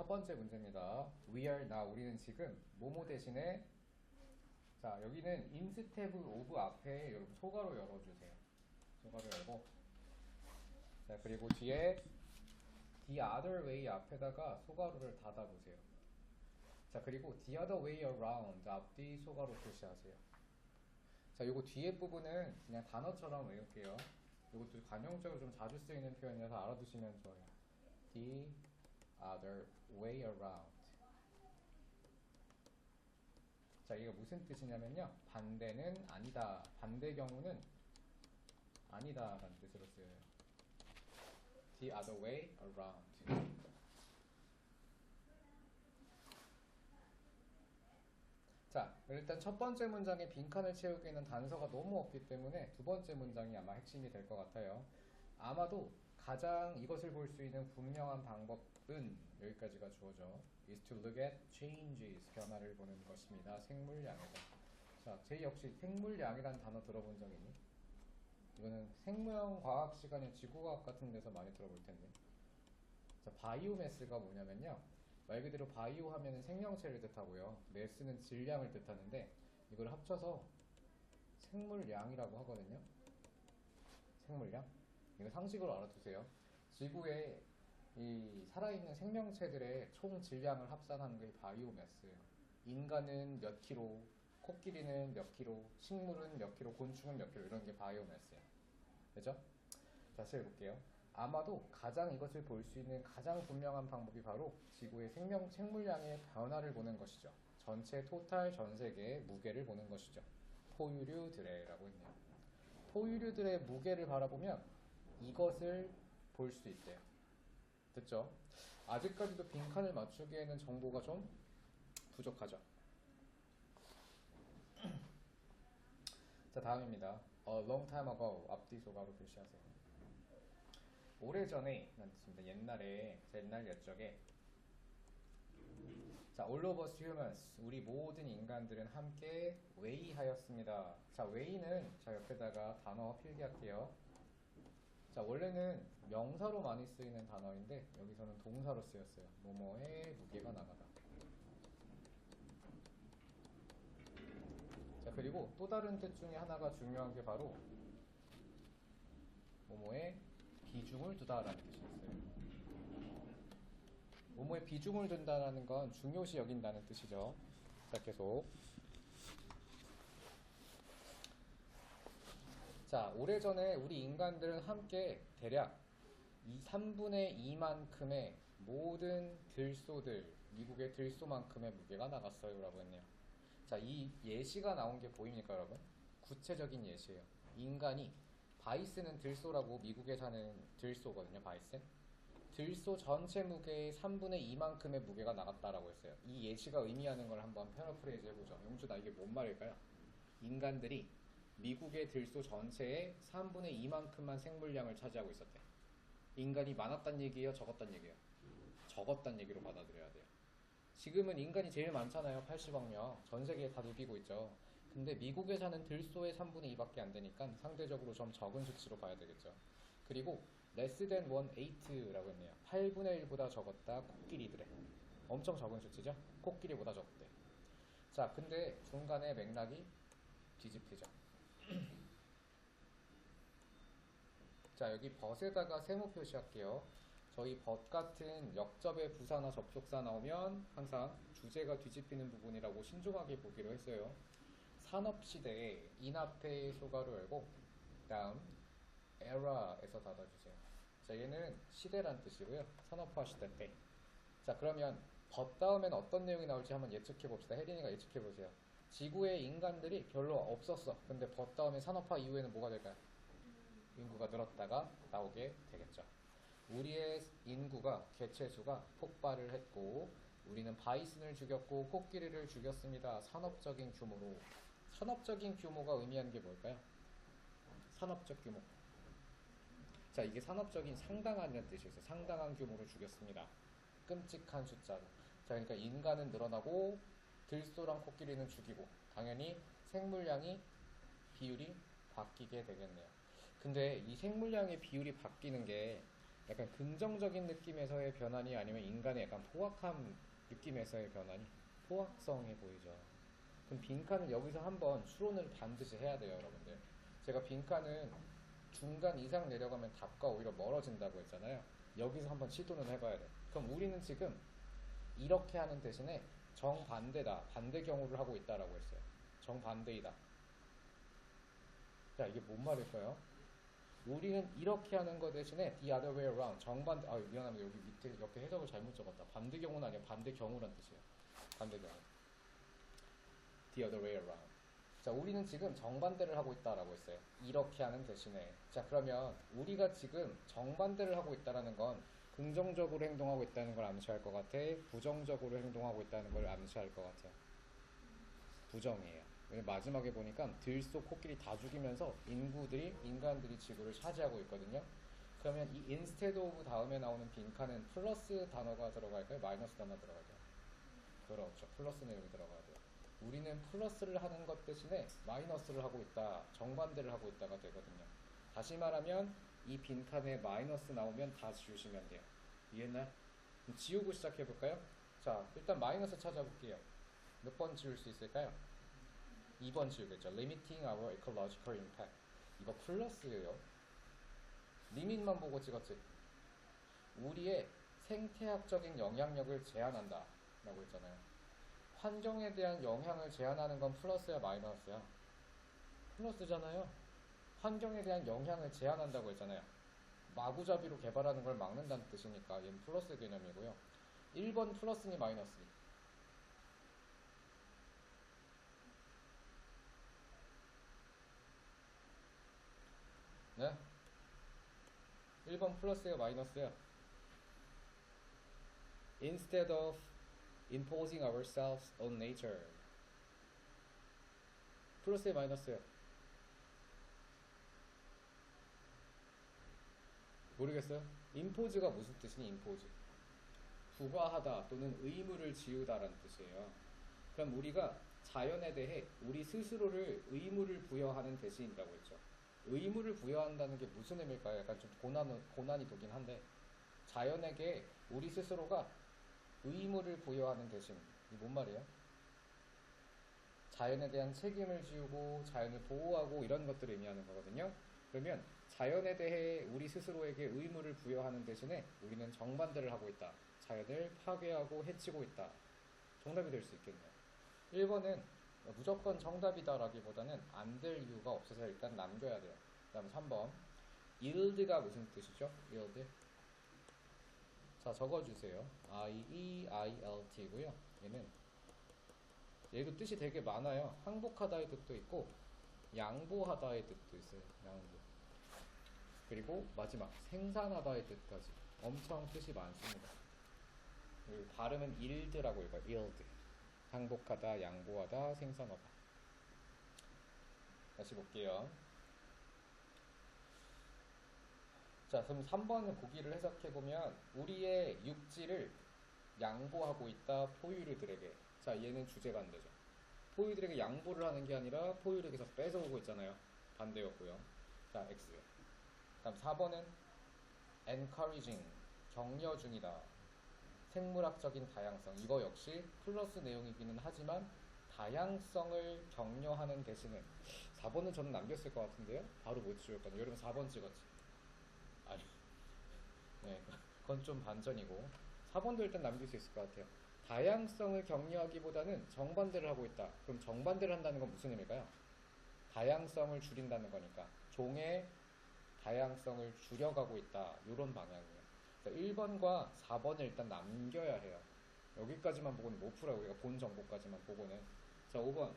첫 번째 문제입니다. We are now. 우리는 지금 뭐뭐 대신에 자 여기는 instead of 앞에 여러분 소가로 열어주세요. 소가로 열고 자 그리고 뒤에 the other way 앞에다가 소가로를 닫아보세요. 자 그리고 the other way around 앞뒤 소가로 표시하세요. 자 요거 뒤에 부분은 그냥 단어처럼 외울게요. 요것도 관용적으로 좀 자주 쓰이는 표현이라서 알아두시면 좋아요. The other way around. 자 이게 무슨 뜻이냐면요, 반대는 아니다, 반대 경우는 아니다 라는 뜻으로 쓰여요. The other way around. 자 일단 첫 번째 문장에 빈칸을 채우기에는 단서가 너무 없기 때문에 두 번째 문장이 아마 핵심이 될 것 같아요. 아마도 가장 이것을 볼 수 있는 분명한 방법은 여기까지가 주어져 is to look at changes, 변화를 보는 것입니다. 생물량이다. 자, 제 역시 생물량이라는 단어 들어본 적 있니? 이거는 생명 과학 시간에 지구과학 같은 데서 많이 들어볼 텐데. 자, 바이오매스가 뭐냐면요, 말 그대로 바이오 하면은 생명체를 뜻하고요, 매스는 질량을 뜻하는데 이걸 합쳐서 생물량이라고 하거든요. 생물량? 이거 상식으로 알아두세요. 지구에 이 살아있는 생명체들의 총 질량을 합산하는 게 바이오매스예요. 인간은 몇 킬로, 코끼리는 몇 킬로, 식물은 몇 킬로, 곤충은 몇 킬로, 이런 게 바이오매스예요. 그죠? 다시 해볼게요. 아마도 가장 이것을 볼 수 있는 가장 분명한 방법이 바로 지구의 생물량의 변화를 보는 것이죠. 전체 토탈 전 세계의 무게를 보는 것이죠. 포유류들의 라고 있네요. 포유류들의 무게를 바라보면 이것을 볼 수 있대요. 됐죠? 아직까지도 빈칸을 맞추기에는 정보가 좀 부족하죠. 자 다음입니다. A long time ago 앞뒤 소가로 표시하세요. 오래전에 라는 뜻입니다. 옛날에, 옛날 옛적에. 자, all of us humans, 우리 모든 인간들은 함께 웨이하였습니다. 자, 웨이는 자 옆에다가 단어 필기할게요. 자, 원래는 명사로 많이 쓰이는 단어인데 여기서는 동사로 쓰였어요. 뭐뭐의 무게가 나가다. 자, 그리고 또 다른 뜻 중에 하나가 중요한 게 바로 뭐뭐의 비중을 두다라는 뜻이 있어요. 뭐뭐의 비중을 둔다라는 건 중요시 여긴다는 뜻이죠. 자, 계속. 자, 오래전에 우리 인간들은 함께 대략 3분의 2만큼의 모든 들소들, 미국의 들소만큼의 무게가 나갔어요 라고 했네요. 자, 이 예시가 나온 게 보입니까 여러분? 구체적인 예시예요. 인간이, 바이슨은 들소라고 미국에 사는 들소거든요. 바이슨. 들소 전체 무게의 3분의 2만큼의 무게가 나갔다라고 했어요. 이 예시가 의미하는 걸 한번 패러프레이즈 해보죠. 용준아, 이게 뭔 말일까요? 인간들이 미국의 들소 전체의 3분의 2만큼만 생물량을 차지하고 있었대. 인간이 많았단 얘기예요? 적었단 얘기예요? 적었단 얘기로 받아들여야 돼요. 지금은 인간이 제일 많잖아요. 80억 명. 전 세계에 다 누비고 있죠. 근데 미국에 사는 들소의 3분의 2밖에 안 되니까 상대적으로 좀 적은 수치로 봐야 되겠죠. 그리고 less than 1/8라고 했네요. 8분의 1보다 적었다. 코끼리들의. 엄청 적은 수치죠. 코끼리보다 적대. 자, 근데 중간에 맥락이 뒤집히죠. 자, 여기 벗에다가 세모 표시할게요. 저희 벗 같은 역접의 부사나 접속사 나오면 항상 주제가 뒤집히는 부분이라고 신중하게 보기로 했어요. 산업시대에 인 앞에 소가로 열고 다음 era에서 닫아주세요. 자, 얘는 시대란 뜻이고요. 산업화 시대 때. 자, 그러면 벗 다음엔 어떤 내용이 나올지 한번 예측해 봅시다. 혜린이가 예측해 보세요. 지구에 인간들이 별로 없었어. 근데 벗 다음에 산업화 이후에는 뭐가 될까요? 인구가 늘었다가 나오게 되겠죠. 우리의 인구가, 개체수가 폭발을 했고 우리는 바이슨을 죽였고 코끼리를 죽였습니다. 산업적인 규모로. 산업적인 규모가 의미하는 게 뭘까요? 산업적 규모. 자, 이게 산업적인 상당한이라는 뜻이 있어요. 상당한 규모로 죽였습니다. 끔찍한 숫자로. 자, 그러니까 인간은 늘어나고 들소랑 코끼리는 죽이고 당연히 생물량이 비율이 바뀌게 되겠네요. 근데 이 생물량의 비율이 바뀌는 게 약간 긍정적인 느낌에서의 변환이 아니면 인간의 약간 포악함 느낌에서의 변환이 포악성해 보이죠. 그럼 빈칸은 여기서 한번 추론을 반드시 해야 돼요, 여러분들. 제가 빈칸은 중간 이상 내려가면 답과 오히려 멀어진다고 했잖아요. 여기서 한번 시도는 해봐야 돼. 그럼 우리는 지금 이렇게 하는 대신에 정반대다, 반대 경우를 하고 있다라고 했어요. 정반대이다. 자, 이게 뭔 말일까요? 우리는 이렇게 하는 거 대신에 the other way around, 정반대. 아, 미안합니다. 여기 밑에 이렇게 해석을 잘못 적었다. 반대 경우는 아니라 반대 경우란 뜻이에요. 반대 경우. the other way around. 자, 우리는 지금 정반대를 하고 있다라고 했어요. 이렇게 하는 대신에. 자, 그러면 우리가 지금 정반대를 하고 있다라는 건 긍정적으로 행동하고 있다는 걸 암시할 것 같아? 부정적으로 행동하고 있다는 걸 암시할 것 같아요? 부정이에요. 왜냐면 마지막에 보니까 들소 코끼리 다 죽이면서 인간들이 지구를 차지하고 있거든요. 그러면 이 instead of 다음에 나오는 빈칸은 플러스 단어가 들어갈까요? 마이너스 단어 들어갈까요? 그렇죠. 플러스 내용이 들어가야 돼요. 우리는 플러스를 하는 것 대신에 마이너스를 하고 있다, 정반대를 하고 있다가 되거든요. 다시 말하면 이 빈칸에 마이너스 나오면 다 지우시면 돼요. 이해했나요? 그럼 지우고 시작해볼까요? 자, 일단 마이너스 찾아볼게요. 몇 번 지울 수 있을까요? 2번 지우겠죠. Limiting our ecological impact. 이거 플러스예요. 리밋만 보고 찍었지. 우리의 생태학적인 영향력을 제한한다 라고 했잖아요. 환경에 대한 영향을 제한하는 건 플러스야 마이너스야? 플러스잖아요. 환경에 대한 영향을 제한한다고 했잖아요. 마구잡이로 개발하는 걸 막는다는 뜻이니까 얘는 플러스 개념이고요. 1번 플러스니 마이너스니? 네? 1번 플러스예요 마이너스예요? Instead of imposing ourselves on nature. 플러스예요 마이너스예요? 모르겠어요? impose가 무슨 뜻이니 impose? 부과하다 또는 의무를 지우다라는 뜻이에요. 그럼 우리가 자연에 대해 우리 스스로를 의무를 부여하는 대신이라고 했죠. 의무를 부여한다는 게 무슨 의미일까요? 약간 좀 고난이 도긴 한데 자연에게 우리 스스로가 의무를 부여하는 대신 이게 뭔 말이에요? 자연에 대한 책임을 지우고 자연을 보호하고 이런 것들을 의미하는 거거든요. 그러면 자연에 대해 우리 스스로에게 의무를 부여하는 대신에 우리는 정반대를 하고 있다. 자연을 파괴하고 해치고 있다. 정답이 될 수 있겠네요. 1번은 무조건 정답이다라기보다는 안 될 이유가 없어서 일단 남겨야 돼요. 그 다음에 3번 yield가 무슨 뜻이죠? yield. 자, 적어주세요. IEILT고요. 얘도 뜻이 되게 많아요. 항복하다의 뜻도 있고 양보하다의 뜻도 있어요. 양보. 그리고 마지막 생산하다의 뜻까지 엄청 뜻이 많습니다. 그리고 발음은 yield라고 읽어요. yield. 항복하다, 양보하다, 생산하다. 다시 볼게요. 자, 그럼 3번을 보기를 해석해보면 우리의 육지를 양보하고 있다 포유류들에게. 자, 얘는 주제 반대죠. 포유들에게 양보를 하는 게 아니라 포유류에게서 뺏어오고 있잖아요. 반대였고요. 자, X. 다음 4번은 encouraging, 격려 중이다. 생물학적인 다양성. 이거 역시 플러스 내용이기는 하지만 다양성을 격려하는 대신에 4번은 저는 남겼을 것 같은데요. 바로 못 지웠거든요. 여러분 4번 찍었지? 아니, 네, 그건 좀 반전이고 4번도 일단 남길 수 있을 것 같아요. 다양성을 격려하기보다는 정반대를 하고 있다. 그럼 정반대를 한다는 건 무슨 의미일까요? 다양성을 줄인다는 거니까 종의 다양성을 줄여가고 있다. 이런 방향이에요. 1번과 4번을 일단 남겨야 해요. 여기까지만 보고는 못 풀어요. 우리가 본 정보까지만 보고는. 자, 5번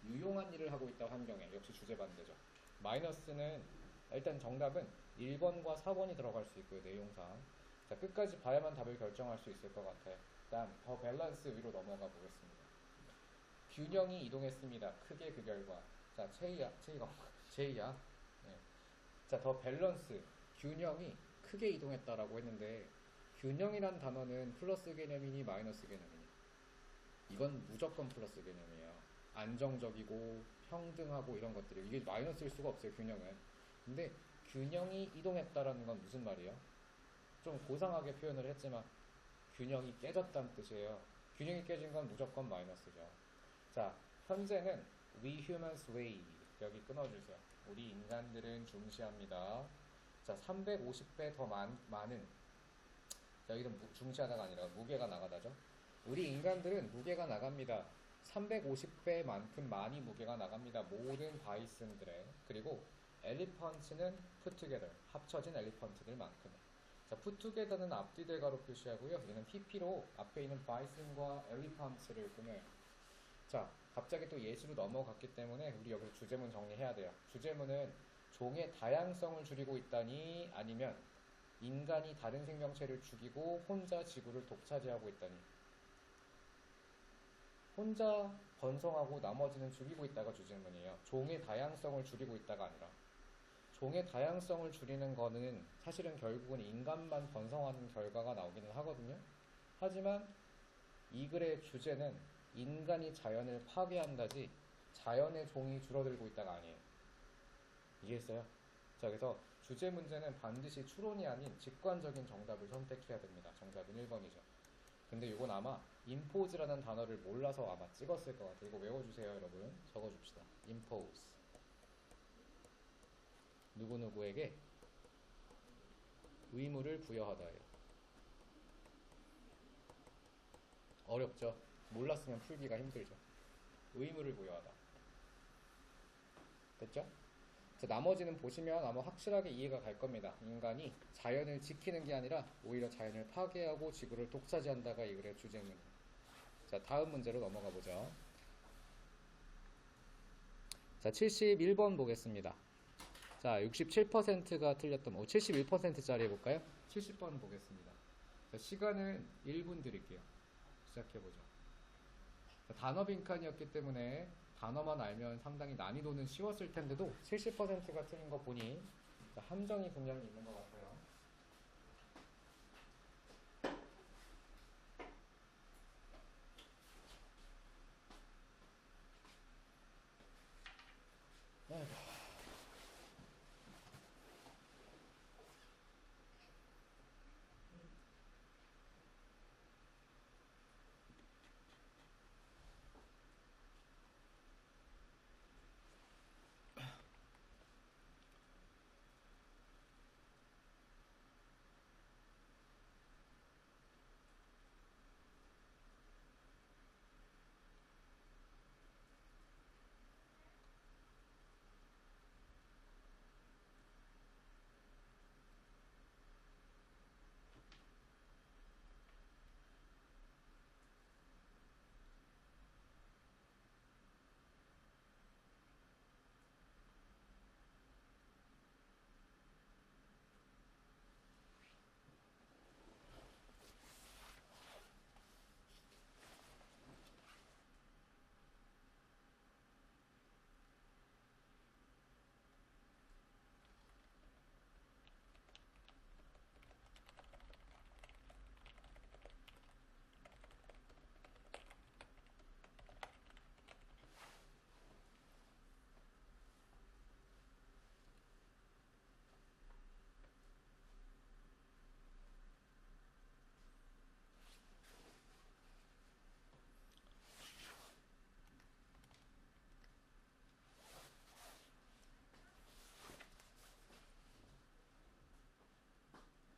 유용한 일을 하고 있다 환경에. 역시 주제 반대죠. 마이너스는 일단 정답은 1번과 4번이 들어갈 수 있고요. 내용상. 자, 끝까지 봐야만 답을 결정할 수 있을 것 같아요. 다음 더 밸런스 위로 넘어가 보겠습니다. 균형이 이동했습니다. 크게 그 결과. 자, 제이야. 네. 자, 더 밸런스. 균형이 크게 이동했다라고 했는데 균형이란 단어는 플러스 개념이니 마이너스 개념이니? 이건 무조건 플러스 개념이에요. 안정적이고 평등하고 이런 것들이 이게 마이너스일 수가 없어요. 균형은. 근데 균형이 이동했다라는 건 무슨 말이에요? 좀 고상하게 표현을 했지만 균형이 깨졌다는 뜻이에요. 균형이 깨진 건 무조건 마이너스죠. 자, 현재는 we humans weigh. 여기 끊어주세요. 우리 인간들은 중시합니다. 자, 350배 더 많은. 자, 여기는 중시하다가 아니라 무게가 나가다죠. 우리 인간들은 무게가 나갑니다. 350배만큼 많이 무게가 나갑니다. 모든 바이슨들의. 그리고 엘리펀트는 put together. 합쳐진 엘리펀트들만큼. 자, put together는 앞뒤 대가로 표시하고요. 얘는 pp로 앞에 있는 바이슨과 엘리펀트를 꾸며요. 자, 갑자기 또 예시로 넘어갔기 때문에 우리 여기서 주제문 정리해야 돼요. 주제문은 종의 다양성을 줄이고 있다니, 아니면 인간이 다른 생명체를 죽이고 혼자 지구를 독차지하고 있다니. 혼자 번성하고 나머지는 죽이고 있다가 주제문이에요. 종의 다양성을 줄이고 있다가 아니라. 종의 다양성을 줄이는 거는 사실은 결국은 인간만 번성하는 결과가 나오기는 하거든요. 하지만 이 글의 주제는 인간이 자연을 파괴한다지 자연의 종이 줄어들고 있다가 아니에요. 이해했어요? 자, 그래서 주제 문제는 반드시 추론이 아닌 직관적인 정답을 선택해야 됩니다. 정답은 1번이죠. 근데 이건 아마 impose라는 단어를 몰라서 아마 찍었을 것 같아요. 이거 외워주세요, 여러분. 적어줍시다. impose. 누구누구에게 의무를 부여하다예요. 어렵죠? 몰랐으면 풀기가 힘들죠. 의무를 부여하다. 됐죠? 자, 나머지는 보시면 아마 확실하게 이해가 갈 겁니다. 인간이 자연을 지키는 게 아니라 오히려 자연을 파괴하고 지구를 독차지한다가 이 글의 주제입니다. 자, 다음 문제로 넘어가 보죠. 자, 71번 보겠습니다. 자, 67%가 틀렸던, 71%짜리 해볼까요? 70번 보겠습니다. 자, 시간은 1분 드릴게요. 시작해보죠. 자, 단어 빈칸이었기 때문에 단어만 알면 상당히 난이도는 쉬웠을 텐데도 70%가 틀린 거 보니 함정이 분명히 있는 것 같아요. 아이고.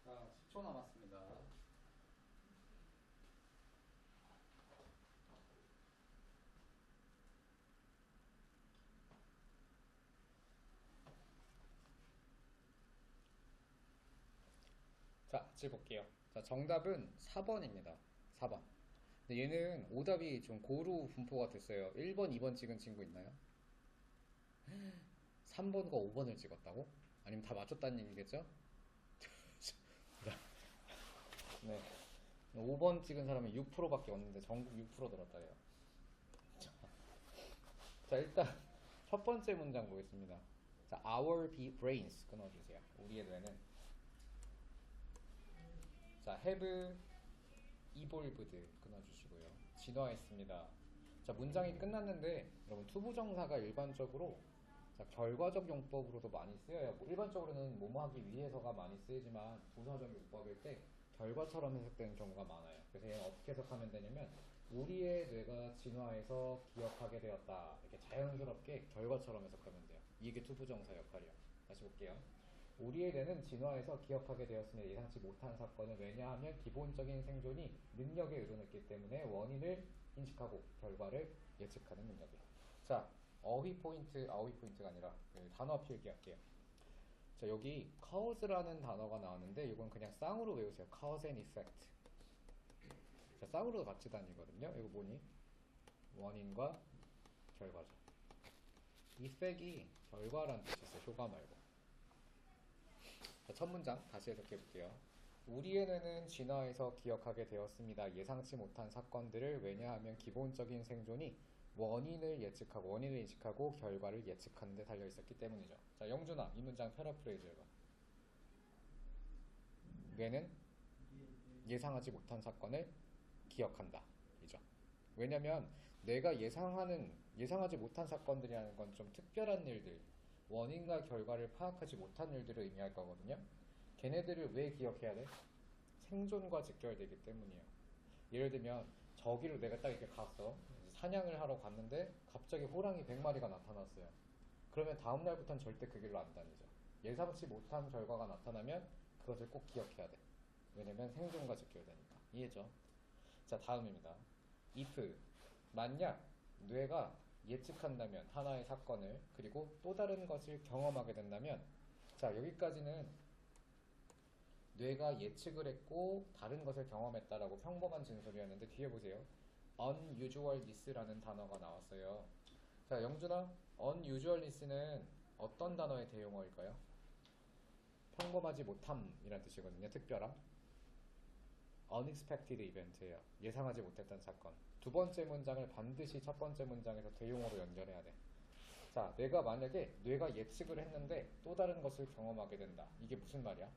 자, 10초 남았습니다. 자, 같이 볼게요. 자, 정답은 4번입니다. 4번. 근데 얘는 오답이 좀 고루 분포가 됐어요. 1번, 2번 찍은 친구 있나요? 3번과 5번을 찍었다고? 아니면 다 맞췄다는 얘기겠죠? 네. 5번 찍은 사람이 6%밖에 없는데 전국 6% 들었다요. 자, 일단 첫 번째 문장 보겠습니다. 자, our brains 끊어주세요. 우리의 뇌는 자, have evolved 끊어주시고요. 진화했습니다. 자, 문장이 끝났는데 여러분 투부정사가 일반적으로 자, 결과적 용법으로도 많이 쓰여요. 뭐 일반적으로는 뭐뭐 하기 위해서가 많이 쓰이지만 부사적 용법일 때 결과처럼 해석되는 경우가 많아요. 그래서 얘는 어떻게 해석하면 되냐면 우리의 뇌가 진화해서 기억하게 되었다. 이렇게 자연스럽게 결과처럼 해석하면 돼요. 이게 투부정사 역할이야. 다시 볼게요. 우리의 뇌는 진화해서 기억하게 되었으며 예상치 못한 사건은 왜냐하면 기본적인 생존이 능력에 의존했기 때문에 원인을 인식하고 결과를 예측하는 능력이에요. 자, 어휘 포인트가 아니라 단어 필기할게요. 자, 여기 cause라는 단어가 나왔는데 이건 그냥 쌍으로 외우세요. cause and effect. 자, 쌍으로 같이 다니거든요. 이거 뭐니? 원인과 결과죠. effect이 결과란 뜻이 있어요. 효과 말고. 자, 첫 문장 다시 해석해 볼게요. 우리의 뇌는 진화해서 기억하게 되었습니다. 예상치 못한 사건들을 왜냐하면 기본적인 생존이 원인을 인식하고 결과를 예측하는 데 달려 있었기 때문이죠. 자, 영준아, 이 문장 패러프레이즈 해봐. 뇌는 예상하지 못한 사건을 기억한다. 이죠. 왜냐면 내가 예상하지 못한 사건들이라는 건 좀 특별한 일들, 원인과 결과를 파악하지 못한 일들을 의미할 거거든요. 걔네들을 왜 기억해야 돼? 생존과 직결되기 때문이에요. 예를 들면 저기로 내가 딱 이렇게 갔어. 사냥을 하러 갔는데 갑자기 호랑이 100마리가 나타났어요. 그러면 다음 날부터는 절대 그 길로 안 다니죠. 예상치 못한 결과가 나타나면 그것을 꼭 기억해야 돼. 왜냐면 생존과 직결되니까. 이해죠? 자, 다음입니다. if 만약 뇌가 예측한다면 하나의 사건을 그리고 또 다른 것을 경험하게 된다면 자, 여기까지는 뇌가 예측을 했고 다른 것을 경험했다라고 평범한 진술이었는데 뒤에 보세요. unusualness라는 단어가 나왔어요. 자, 영준아, unusualness는 어떤 단어의 대용어일까요? 평범하지 못함이란 뜻이거든요. 특별함. unexpected event예요. 예상하지 못했던 사건. 두 번째 문장을 반드시 첫 번째 문장에서 대용어로 연결해야 돼. 자, 내가 만약에 뇌가 예측을 했는데 또 다른 것을 경험하게 된다. 이게 무슨 말이야?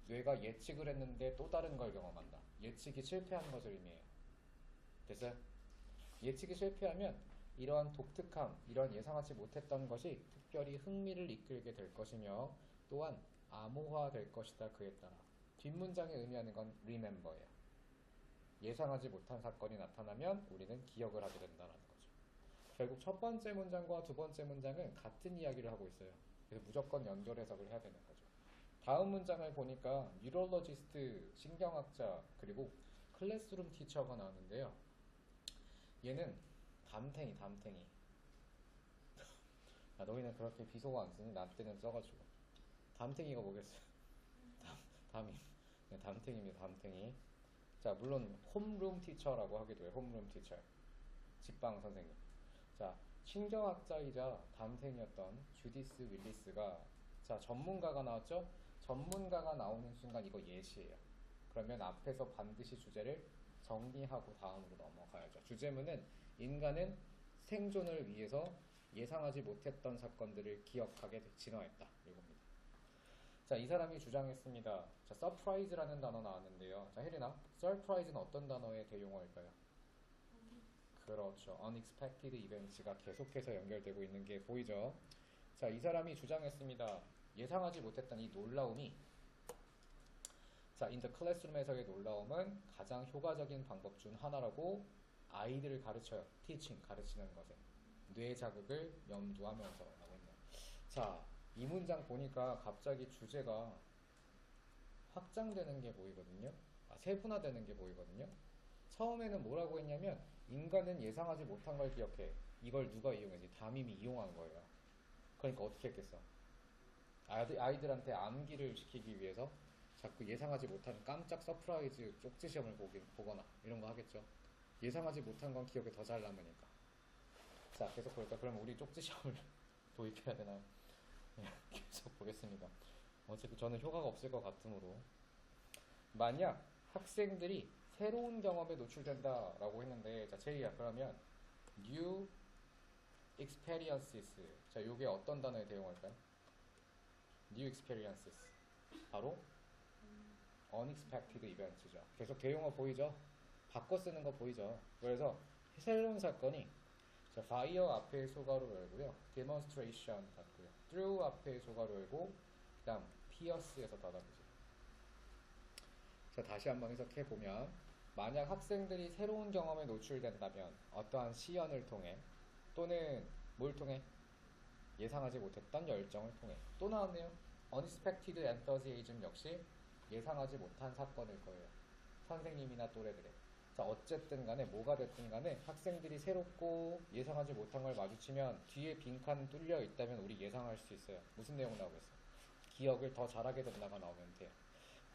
뇌가 예측을 했는데 또 다른 걸 경험한다. 예측이 실패한 것을 의미해요. 됐어요? 예측이 실패하면 이러한 독특함, 이런 예상하지 못했던 것이 특별히 흥미를 이끌게 될 것이며 또한 암호화될 것이다. 그에 따라 뒷문장에 의미하는 건 remember예요. 예상하지 못한 사건이 나타나면 우리는 기억을 하게 된다는 거죠. 결국 첫 번째 문장과 두 번째 문장은 같은 이야기를 하고 있어요. 그래서 무조건 연결 해석을 해야 되는 거죠. 다음 문장을 보니까 뉴럴로지스트, 신경학자, 그리고 클래스룸 티처가 나왔는데요. 얘는 담탱이. 야, 너희는 그렇게 비속어 안 쓰니? 나 때는 써가지고. 담탱이가 뭐겠어? 담이. 네, 담탱이입니다. 담탱이. 자, 물론 홈룸 티처라고 하기도 해요. 홈룸 티처. 집방 선생님. 자, 신경학자이자 담탱이였던 주디스 윌리스가 자, 전문가가 나왔죠? 전문가가 나오는 순간 이거 예시예요. 그러면 앞에서 반드시 주제를 정리하고 다음으로 넘어가야죠. 주제문은 인간은 생존을 위해서 예상하지 못했던 사건들을 기억하게 진화했다. 이겁니다. 자, 이 사람이 주장했습니다. 자, surprise라는 단어 나왔는데요. 자, 혜린아, surprise는 어떤 단어의 대용어일까요? 그렇죠. unexpected events가 계속해서 연결되고 있는 게 보이죠? 자, 이 사람이 주장했습니다. 예상하지 못했던 이 놀라움이 자, in the classroom에서의 놀라움은 가장 효과적인 방법 중 하나라고 아이들을 가르쳐요. teaching, 가르치는 것에. 뇌 자극을 염두하면서 라고 했네요. 자, 이 문장 보니까 갑자기 주제가 확장되는 게 보이거든요. 세분화되는 게 보이거든요. 처음에는 뭐라고 했냐면 인간은 예상하지 못한 걸 기억해. 이걸 누가 이용했지? 담임이 이용한 거예요. 그러니까 어떻게 했겠어? 아이들한테 암기를 시키기 위해서 자꾸 예상하지 못한 깜짝 서프라이즈 쪽지 시험을 보거나 이런 거 하겠죠. 예상하지 못한 건 기억에 더 잘 남으니까. 자, 계속 볼까? 그럼 우리 쪽지 시험을 도입해야 되나요? 네, 계속 보겠습니다. 어차피 저는 효과가 없을 것 같으므로 만약 학생들이 새로운 경험에 노출된다라고 했는데 자, 제이야 그러면 new experiences 자, 요게 어떤 단어에 대용할까요? new experiences 바로 unexpected events죠. 계속 대용어 보이죠? 바꿔 쓰는 거 보이죠? 그래서 새로운 사건이 자, fire 앞에 소가로 열고요. demonstration 닫고요. through 앞에 소가로 열고 그 다음 pierce에서 닫아보세요. 자, 다시 한번 해석해 보면 만약 학생들이 새로운 경험에 노출된다면 어떠한 시연을 통해 또는 뭘 통해? 예상하지 못했던 열정을 통해. 또 나왔네요. unexpected enthusiasm 역시 예상하지 못한 사건일 거예요. 선생님이나 또래들의. 자, 어쨌든 간에 뭐가 됐든 간에 학생들이 새롭고 예상하지 못한 걸 마주치면 뒤에 빈칸 뚫려 있다면 우리 예상할 수 있어요. 무슨 내용 나오겠어? 기억을 더 잘하게 된다가 나오면 돼요.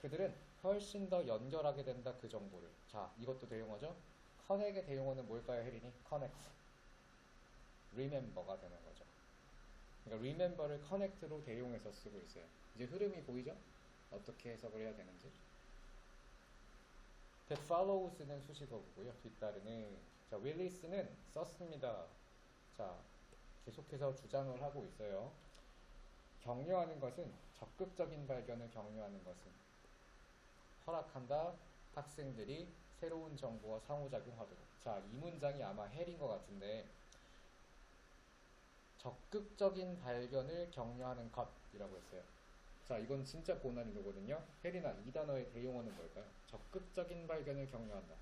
그들은 훨씬 더 연결하게 된다 그 정보를. 자, 이것도 대용어죠. 커넥의 대용어는 뭘까요, 혜린이? 커넥트. remember가 되는 거죠. 그러니까 remember를 connect로 대용해서 쓰고 있어요. 이제 흐름이 보이죠? 어떻게 해석을 해야 되는지. that follows는 수식어고요. 뒤따르는. 자, 윌리스는 썼습니다. 자, 계속해서 주장을 하고 있어요. 격려하는 것은 적극적인 발견을 격려하는 것은 허락한다. 학생들이 새로운 정보와 상호작용하도록. 자, 이 문장이 아마 헬인 것 같은데 적극적인 발견을 격려하는 것이라고 했어요. 자, 이건 진짜 고난이도거든요. 혜린아, 이 단어의 대용어는 뭘까요? 적극적인 발견을 격려한다.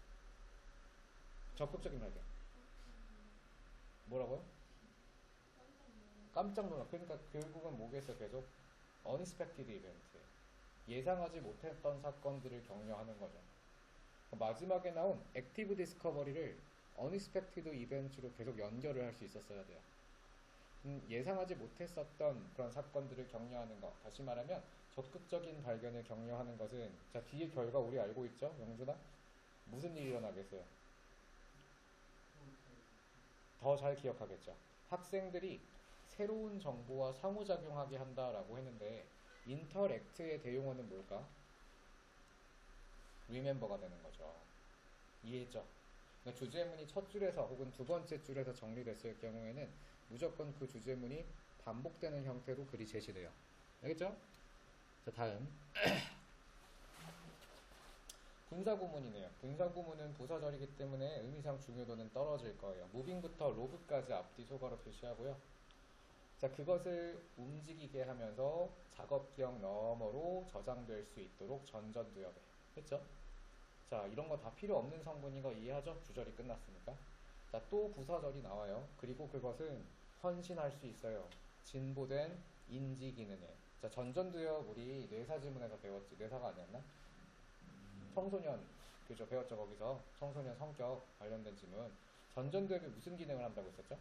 적극적인 발견. 뭐라고요? 깜짝 놀라. 그러니까 결국은 뭐겠어? 계속 unexpected event. 예상하지 못했던 사건들을 격려하는 거죠. 마지막에 나온 active discovery를 unexpected event로 계속 연결을 할 수 있었어야 돼요. 예상하지 못했었던 그런 사건들을 격려하는 것. 다시 말하면 적극적인 발견을 격려하는 것은 자, 뒤에 결과 우리 알고 있죠? 영준아? 무슨 일이 일어나겠어요? 더 잘 기억하겠죠? 학생들이 새로운 정보와 상호작용하게 한다라고 했는데 인터랙트의 대용어는 뭘까? remember가 되는 거죠. 이해했죠? 그러니까 주제문이 첫 줄에서 혹은 두 번째 줄에서 정리됐을 경우에는 무조건 그 주제문이 반복되는 형태로 글이 제시돼요. 알겠죠? 자, 다음 분사구문이네요. 분사구문은 부사절이기 때문에 의미상 중요도는 떨어질 거예요. moving부터 로브까지 앞뒤 소가로 표시하고요. 자, 그것을 움직이게 하면서 작업 기억 너머로 저장될 수 있도록 전전두엽에 했죠? 자, 이런 거 다 필요 없는 성분인 거 이해하죠? 주절이 끝났으니까. 자, 또 부사절이 나와요. 그리고 그것은 헌신할 수 있어요. 진보된 인지 기능에. 자, 전전두엽 우리 뇌사지문에서 배웠지. 뇌사가 아니었나? 청소년, 그죠? 배웠죠, 거기서. 청소년 성격 관련된 지문. 전전두엽이 무슨 기능을 한다고 했었죠?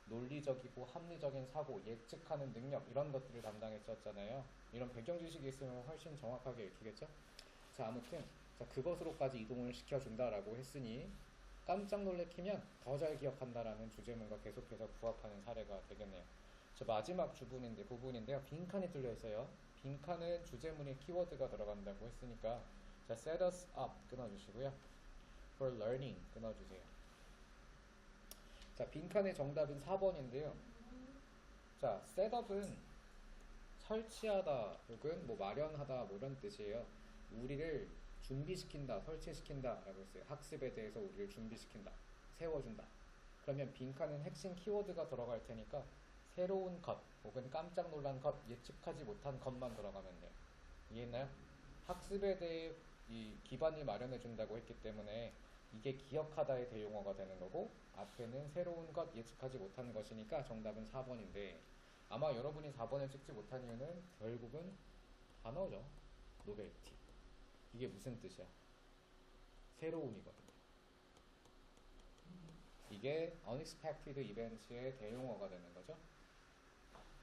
논리적이고 합리적인 사고, 예측하는 능력 이런 것들을 담당했었잖아요. 이런 배경 지식이 있으면 훨씬 정확하게 읽히겠죠? 자, 아무튼 자, 그것으로까지 이동을 시켜준다라고 했으니 깜짝 놀래키면 더 잘 기억한다라는 주제문과 계속해서 부합하는 사례가 되겠네요. 저 마지막 부분인데요. 빈칸이 뚫려 있어요. 빈칸은 주제문에 키워드가 들어간다고 했으니까 자, set us up 끊어주시고요. for learning 끊어주세요. 자, 빈칸의 정답은 4번인데요. 자, setup은 설치하다 혹은 뭐 마련하다 뭐 이런 뜻이에요. 우리를 준비시킨다, 설치시킨다 라고 했어요. 학습에 대해서 우리를 준비시킨다, 세워준다. 그러면 빈칸은 핵심 키워드가 들어갈 테니까 새로운 것 혹은 깜짝 놀란 것, 예측하지 못한 것만 들어가면 돼요. 이해했나요? 학습에 대해 이 기반을 마련해 준다고 했기 때문에 이게 기억하다의 대용어가 되는 거고 앞에는 새로운 것, 예측하지 못한 것이니까 정답은 4번인데 아마 여러분이 4번을 찍지 못한 이유는 결국은 단어죠. 노벨티. 이게 무슨 뜻이야? 새로운이거든요. 이게 unexpected event의 대용어가 되는 거죠.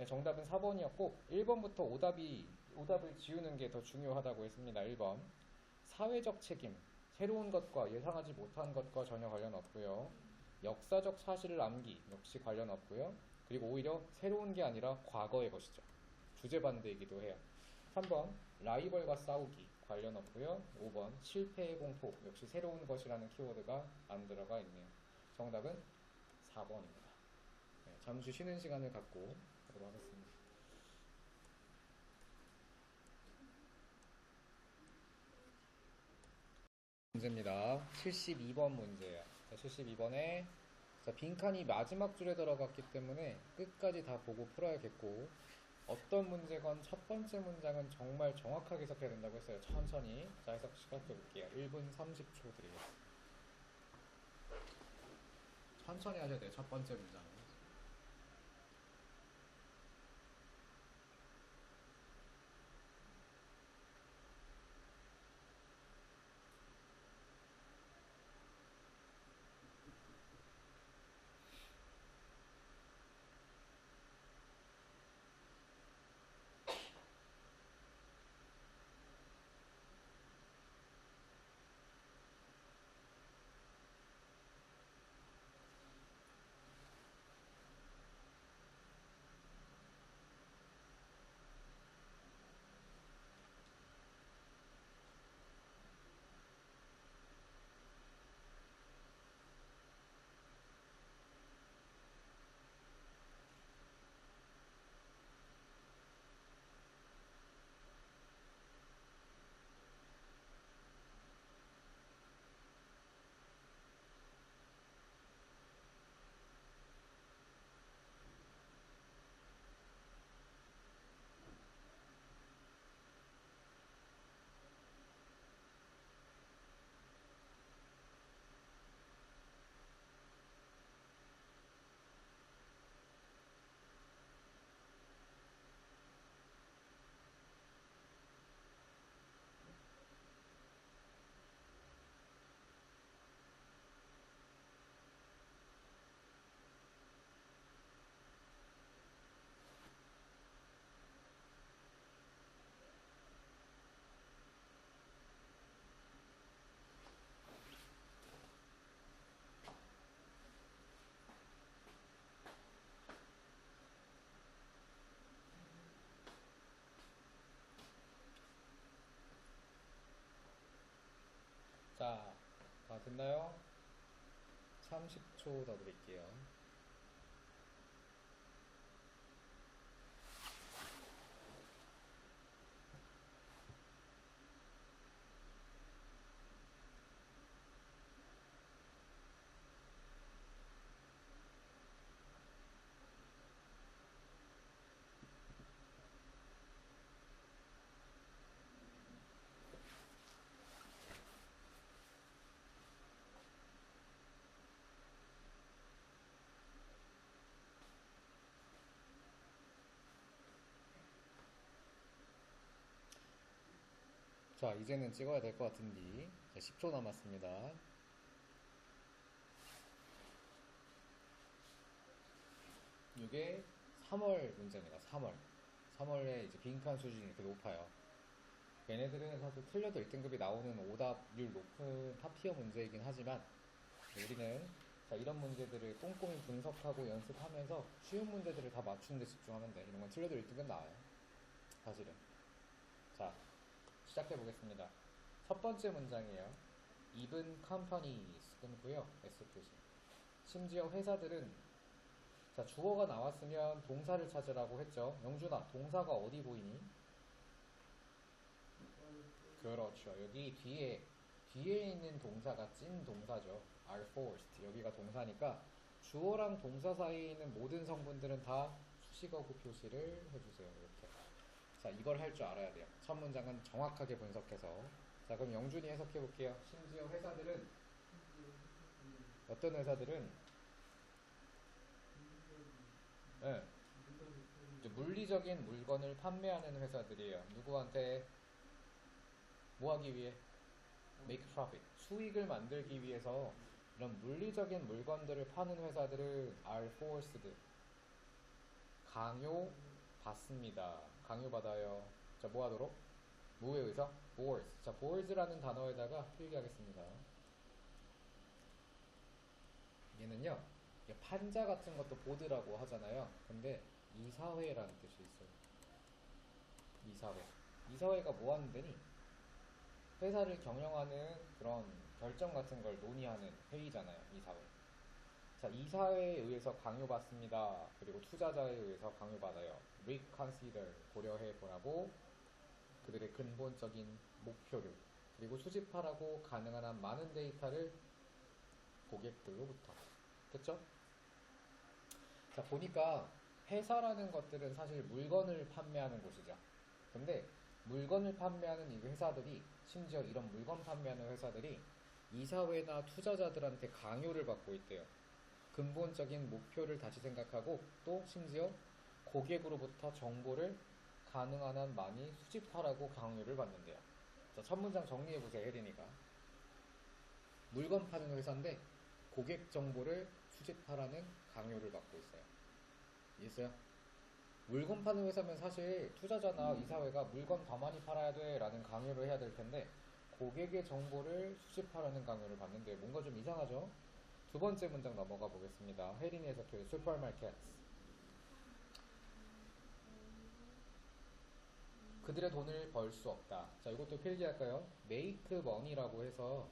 정답은 4번이었고 1번부터 오답을 지우는 게 더 중요하다고 했습니다. 1번 사회적 책임, 새로운 것과 예상하지 못한 것과 전혀 관련 없고요. 역사적 사실을 암기 역시 관련 없고요. 그리고 오히려 새로운 게 아니라 과거의 것이죠. 주제 반대이기도 해요. 3번 라이벌과 싸우기 관련 없고요. 5번 실패의 공포 역시 새로운 것이라는 키워드가 안 들어가 있네요. 정답은 4번입니다. 네, 잠시 쉬는 시간을 갖고 하도록 하겠습니다. 문제입니다. 72번 문제예요. 72번에 자, 빈칸이 마지막 줄에 들어갔기 때문에 끝까지 다 보고 풀어야겠고, 어떤 문제건 첫 번째 문장은 정말 정확하게 해석해야 된다고 했어요. 천천히. 자, 해석 시작해 볼게요. 1분 30초 드리겠습니다. 천천히 하셔야 돼요. 첫 번째 문장. 자, 다 됐나요? 30초 더 드릴게요. 자, 이제는 찍어야 될 것 같은데. 자, 10초 남았습니다. 이게 3월 문제입니다. 3월. 3월에 이제 빈칸 수준이 이렇게 높아요. 얘네들은 사실 틀려도 1등급이 나오는 오답률 높은 탑티어 문제이긴 하지만, 우리는 자, 이런 문제들을 꼼꼼히 분석하고 연습하면서 쉬운 문제들을 다 맞추는 데 집중하면 돼. 이런 건 틀려도 1등급 나와요. 사실은. 자, 시작해 보겠습니다. 첫 번째 문장이에요. Even companies 끊고요. S 뜻이. 심지어 회사들은, 자, 주어가 나왔으면 동사를 찾으라고 했죠. 영준아, 동사가 어디 보이니? 그렇죠. 여기 뒤에 있는 동사가 찐 동사죠. are forced. 여기가 동사니까 주어랑 동사 사이에 있는 모든 성분들은 다 수식어구 표시를 해주세요. 이렇게. 자, 이걸 할 줄 알아야 돼요. 첫 문장은 정확하게 분석해서. 자, 그럼 영준이 해석해 볼게요. 심지어 회사들은, 어떤 회사들은, 예, 이제 물리적인 물건을 판매하는 회사들이에요. 누구한테? 뭐 하기 위해? make profit. 수익을 만들기 위해서 이런 물리적인 물건들을 파는 회사들은 are forced. 강요받습니다. 강요받아요. 자, 뭐 하도록? 뭐에 의해서? boards. 자, boards라는 단어에다가 필기하겠습니다. 얘는요, 이게 판자 같은 것도 보드라고 하잖아요. 근데 이사회라는 뜻이 있어요. 이사회. 이사회가 뭐 하는 데니? 회사를 경영하는 그런 결정 같은 걸 논의하는 회의잖아요. 이사회. 자, 이사회에 의해서 강요받습니다. 그리고 투자자에 의해서 강요받아요. reconsider, 고려해 보라고 그들의 근본적인 목표를, 그리고 수집하라고 가능한 한 많은 데이터를 고객들로부터. 됐죠? 자, 보니까 회사라는 것들은 사실 물건을 판매하는 곳이죠. 근데 물건을 판매하는 이 회사들이, 심지어 이런 물건 판매하는 회사들이 이사회나 투자자들한테 강요를 받고 있대요. 근본적인 목표를 다시 생각하고 또 심지어 고객으로부터 정보를 가능한 한 많이 수집하라고 강요를 받는데요. 자, 첫 문장 정리해보세요, 혜린이가. 물건 파는 회사인데 고객 정보를 수집하라는 강요를 받고 있어요. 이해했어요? 물건 파는 회사면 사실 투자자나 이사회가 물건 더 많이 팔아야 돼 라는 강요를 해야 될 텐데 고객의 정보를 수집하라는 강요를 받는데 뭔가 좀 이상하죠? 두 번째 문장 넘어가 보겠습니다. 혜린이 해석해요. 슈퍼마켓. 그들의 돈을 벌 수 없다. 자, 이것도 필기할까요? make money라고 해서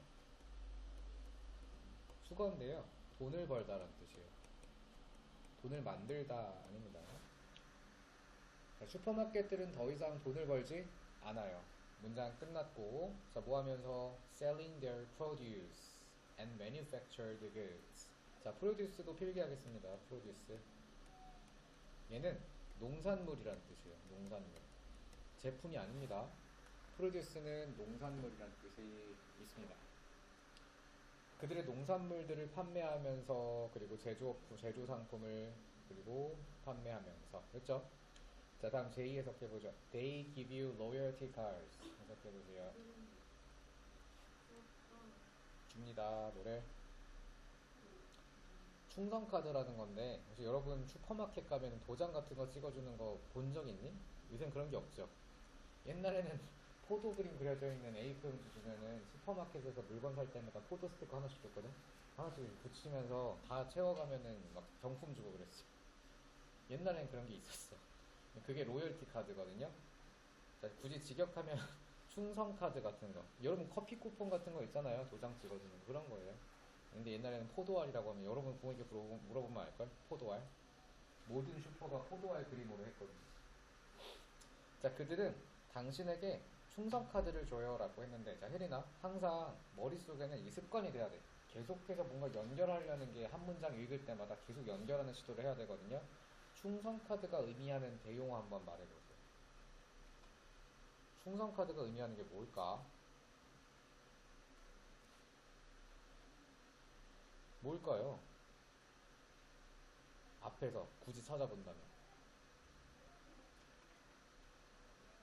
수거인데요. 돈을 벌다라는 뜻이에요. 돈을 만들다 아닙니다. 자, 슈퍼마켓들은 더 이상 돈을 벌지 않아요. 문장 끝났고, 자, 뭐 하면서 selling their produce and manufactured goods. 자, produce도 필기하겠습니다. produce. 얘는 농산물이라는 뜻이에요. 농산물. 제품이 아닙니다. produce는 농산물이라는 뜻이 있습니다. 그들의 농산물들을 판매하면서 그리고 제조 상품을 그리고 판매하면서 그렇죠? 자, 다음 제2 해석해보죠. They give you loyalty cards. 해석해보세요. 줍니다. 노래. 충성카드라는 건데 혹시 여러분 슈퍼마켓 가면 도장 같은 거 찍어주는 거 본 적 있니? 요새는 그런 게 없죠. 옛날에는 포도 그림 그려져 있는 A4용지 주면은 슈퍼마켓에서 물건 살 때마다 포도 스티커 하나씩 줬거든? 하나씩 붙이면서 다 채워가면은 막 경품 주고 그랬어. 옛날엔 그런 게 있었어. 그게 로열티 카드거든요. 자, 굳이 직역하면 충성 카드 같은 거. 여러분 커피 쿠폰 같은 거 있잖아요. 도장 찍어주는 거. 그런 거예요. 근데 옛날에는 포도알이라고 하면 여러분 부모님께 물어보면 알걸? 포도알. 모든 슈퍼가 포도알 그림으로 했거든요. 자, 그들은 당신에게 충성 카드를 줘요 라고 했는데, 자, 혜린아, 항상 머릿속에는 이 습관이 돼야 돼. 계속해서 뭔가 연결하려는 게 한 문장 읽을 때마다 계속 연결하는 시도를 해야 되거든요. 충성 카드가 의미하는 대용어 한번 말해보세요. 충성 카드가 의미하는 게 뭘까? 뭘까요? 앞에서 굳이 찾아본다면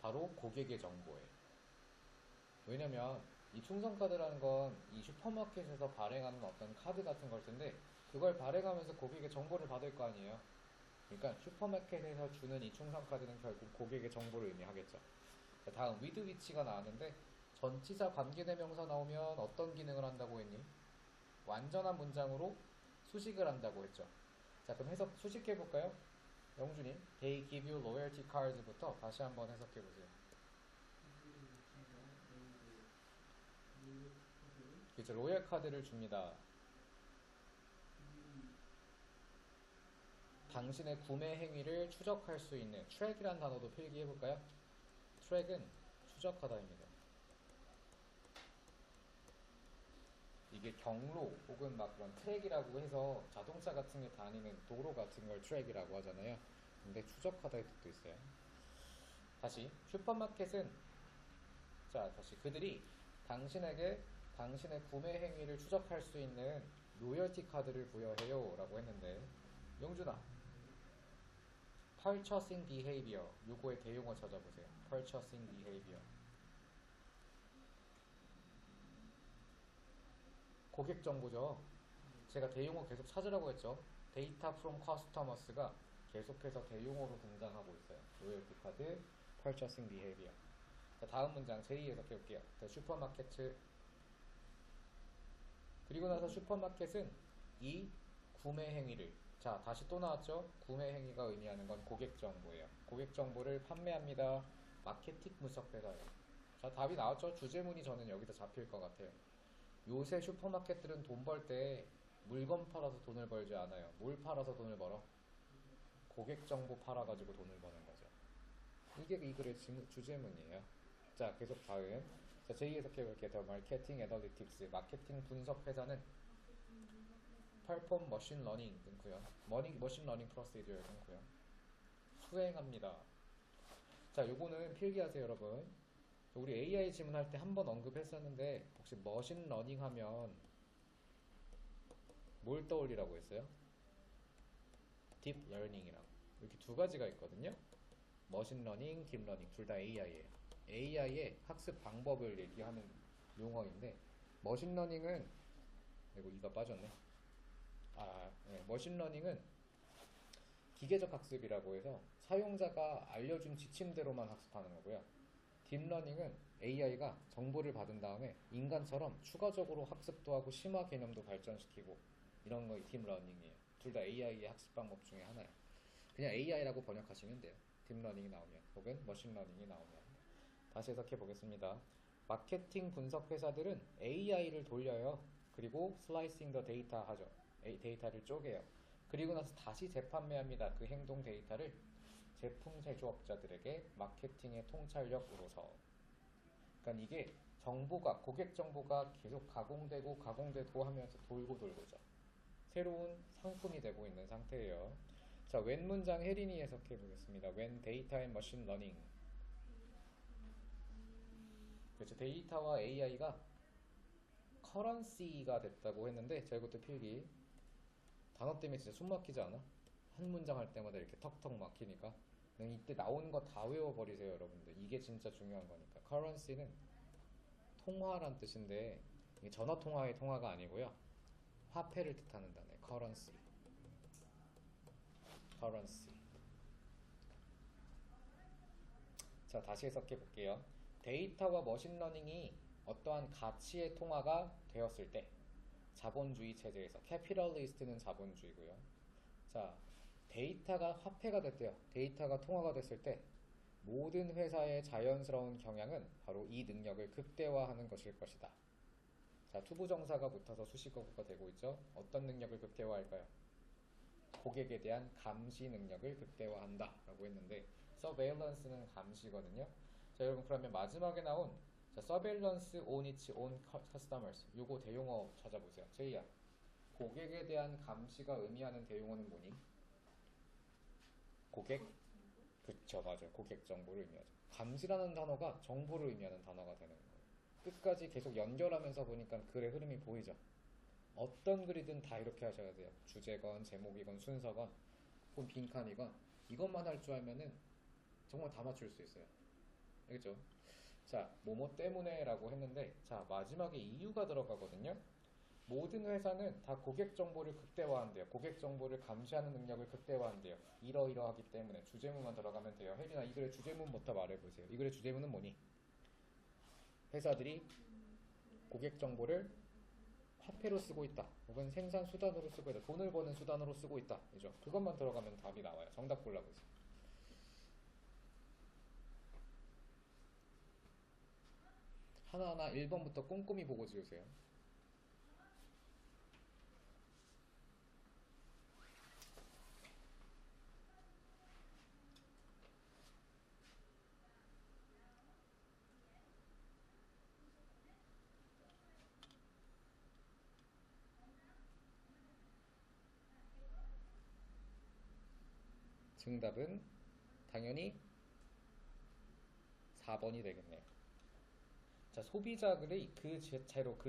바로 고객의 정보예요. 왜냐면 이 충성카드라는 건 이 슈퍼마켓에서 발행하는 어떤 카드 같은 걸 텐데 그걸 발행하면서 고객의 정보를 받을 거 아니에요. 그러니까 슈퍼마켓에서 주는 이 충성카드는 결국 고객의 정보를 의미하겠죠. 자, 다음 with which가 나왔는데 전치사 관계대명사 나오면 어떤 기능을 한다고 했니? 완전한 문장으로 수식을 한다고 했죠. 자, 그럼 해석 수식해 볼까요? 영준님, they give you loyalty cards부터 다시 한번 해석해 보세요. 그렇죠. 로열 카드를 줍니다. 당신의 구매 행위를 추적할 수 있는 track이라는 단어도 필기해 볼까요? track은 추적하다입니다. 이게 경로 혹은 막 그런 트랙이라고 해서 자동차 같은 게 다니는 도로 같은 걸 트랙이라고 하잖아요. 근데 추적하다의 뜻도 있어요. 다시 슈퍼마켓은 자 다시 그들이 당신에게 당신의 구매 행위를 추적할 수 있는 로열티 카드를 부여해요 라고 했는데 용준아 purchasing behavior 요거의 대용어 찾아보세요. purchasing behavior 고객 정보죠. 제가 대용어 계속 찾으라고 했죠. 데이터 from customers가 계속해서 대용어로 등장하고 있어요. 로열티 카드, purchasing behavior. 자, 다음 문장 제2 해석해 볼게요. 슈퍼마켓 그리고 나서 슈퍼마켓은 이 구매 행위를 자 다시 또 나왔죠. 구매 행위가 의미하는 건 고객 정보예요. 고객 정보를 판매합니다. 마케팅 분석 회사예요. 자 답이 나왔죠. 주제문이 저는 여기서 잡힐 것 같아요. 요새 슈퍼마켓들은 돈 벌 때 물건 팔아서 돈을 벌지 않아요. 뭘 팔아서 돈을 벌어? 고객 정보 팔아가지고 돈을 버는 거죠. 이게 이 글의 주제문이에요. 자, 계속 다음. 자, 제2 해석해 볼게요. 더 마케팅 애널리틱스. 마케팅 분석 회사는 perform machine learning 끊고요. 머신 러닝 프로시디어 끊고요. 수행합니다. 자, 요거는 필기하세요, 여러분. 우리 AI 지문할 때 한 번 언급했었는데 혹시 머신 러닝 하면 뭘 떠올리라고 했어요? 딥 러닝이라고. 이렇게 두 가지가 있거든요. 머신 러닝, 딥 러닝 둘 다 AI예요. AI의 학습 방법을 얘기하는 용어인데 머신 러닝은 이거 이가 빠졌네. 네. 머신 러닝은 기계적 학습이라고 해서 사용자가 알려준 지침대로만 학습하는 거고요. 딥러닝은 AI가 정보를 받은 다음에 인간처럼 추가적으로 학습도 하고 심화 개념도 발전시키고 이런 거 딥러닝이에요. 둘 다 AI의 학습 방법 중에 하나예요. 그냥 AI라고 번역하시면 돼요. 딥러닝이 나오면 혹은 머신러닝이 나오면. 다시 해석해 보겠습니다. 마케팅 분석 회사들은 AI를 돌려요. 그리고 슬라이싱 더 데이터 하죠. 데이터를 쪼개요. 그리고 나서 다시 재판매합니다. 그 행동 데이터를 제품 제조업자들에게 마케팅의 통찰력으로서. 그러니까 이게 정보가 고객 정보가 계속 가공되고 하면서 돌고죠. 새로운 상품이 되고 있는 상태예요. 자, 웬 문장 혜린이 해석해 보겠습니다. When data and machine learning. 그렇죠. 데이터와 AI가 커런시가 됐다고 했는데 자, 이것도 필기. 단어 때문에 진짜 숨 막히지 않아? 한 문장 할 때마다 이렇게 턱턱 막히니까 이때 나오는 거 다 외워버리세요, 여러분들. 이게 진짜 중요한 거니까. currency는 통화란 뜻인데 이게 전화 통화의 통화가 아니고요. 화폐를 뜻하는 단어예요. currency. 자, 다시 해석해 볼게요. 데이터와 머신러닝이 어떠한 가치의 통화가 되었을 때 자본주의 체제에서 캐피털리스트는 자본주의고요. 자, 데이터가 화폐가 됐대요. 데이터가 통화가 됐을 때 모든 회사의 자연스러운 경향은 바로 이 능력을 극대화하는 것일 것이다. 자, 투부정사가 붙어서 수식어구가 되고 있죠. 어떤 능력을 극대화할까요? 고객에 대한 감시 능력을 극대화한다 라고 했는데 surveillance는 감시거든요. 자, 여러분 그러면 마지막에 나온 surveillance on its own customers 요거 대용어 찾아보세요. 제이야, 고객에 대한 감시가 의미하는 대용어는 뭐니? 고객? 그쵸, 맞아요. 고객 정보를 의미하죠. 감시라는 단어가 정보를 의미하는 단어가 되는 거예요. 끝까지 계속 연결하면서 보니까 글의 흐름이 보이죠. 어떤 글이든 다 이렇게 하셔야 돼요. 주제건 제목이건 순서건 혹은 빈칸이건 이것만 할 줄 알면은 정말 다 맞출 수 있어요. 알겠죠? 자, 뭐뭐 때문에 라고 했는데 자, 마지막에 이유가 들어가거든요. 모든 회사는 다 고객 정보를 극대화한대요. 고객 정보를 감시하는 능력을 극대화한대요. 이러이러하기 때문에 주제문만 들어가면 돼요. 혜린아, 이 글의 주제문부터 말해보세요. 이 글의 주제문은 뭐니? 회사들이 고객 정보를 화폐로 쓰고 있다. 혹은 생산 수단으로 쓰고 있다. 돈을 버는 수단으로 쓰고 있다. 그죠? 그것만 들어가면 답이 나와요. 정답 골라보세요. 하나하나 1번부터 꼼꼼히 보고 지우세요. 정답은 당연히 4번이 되겠네요. 자, 소비자들이 그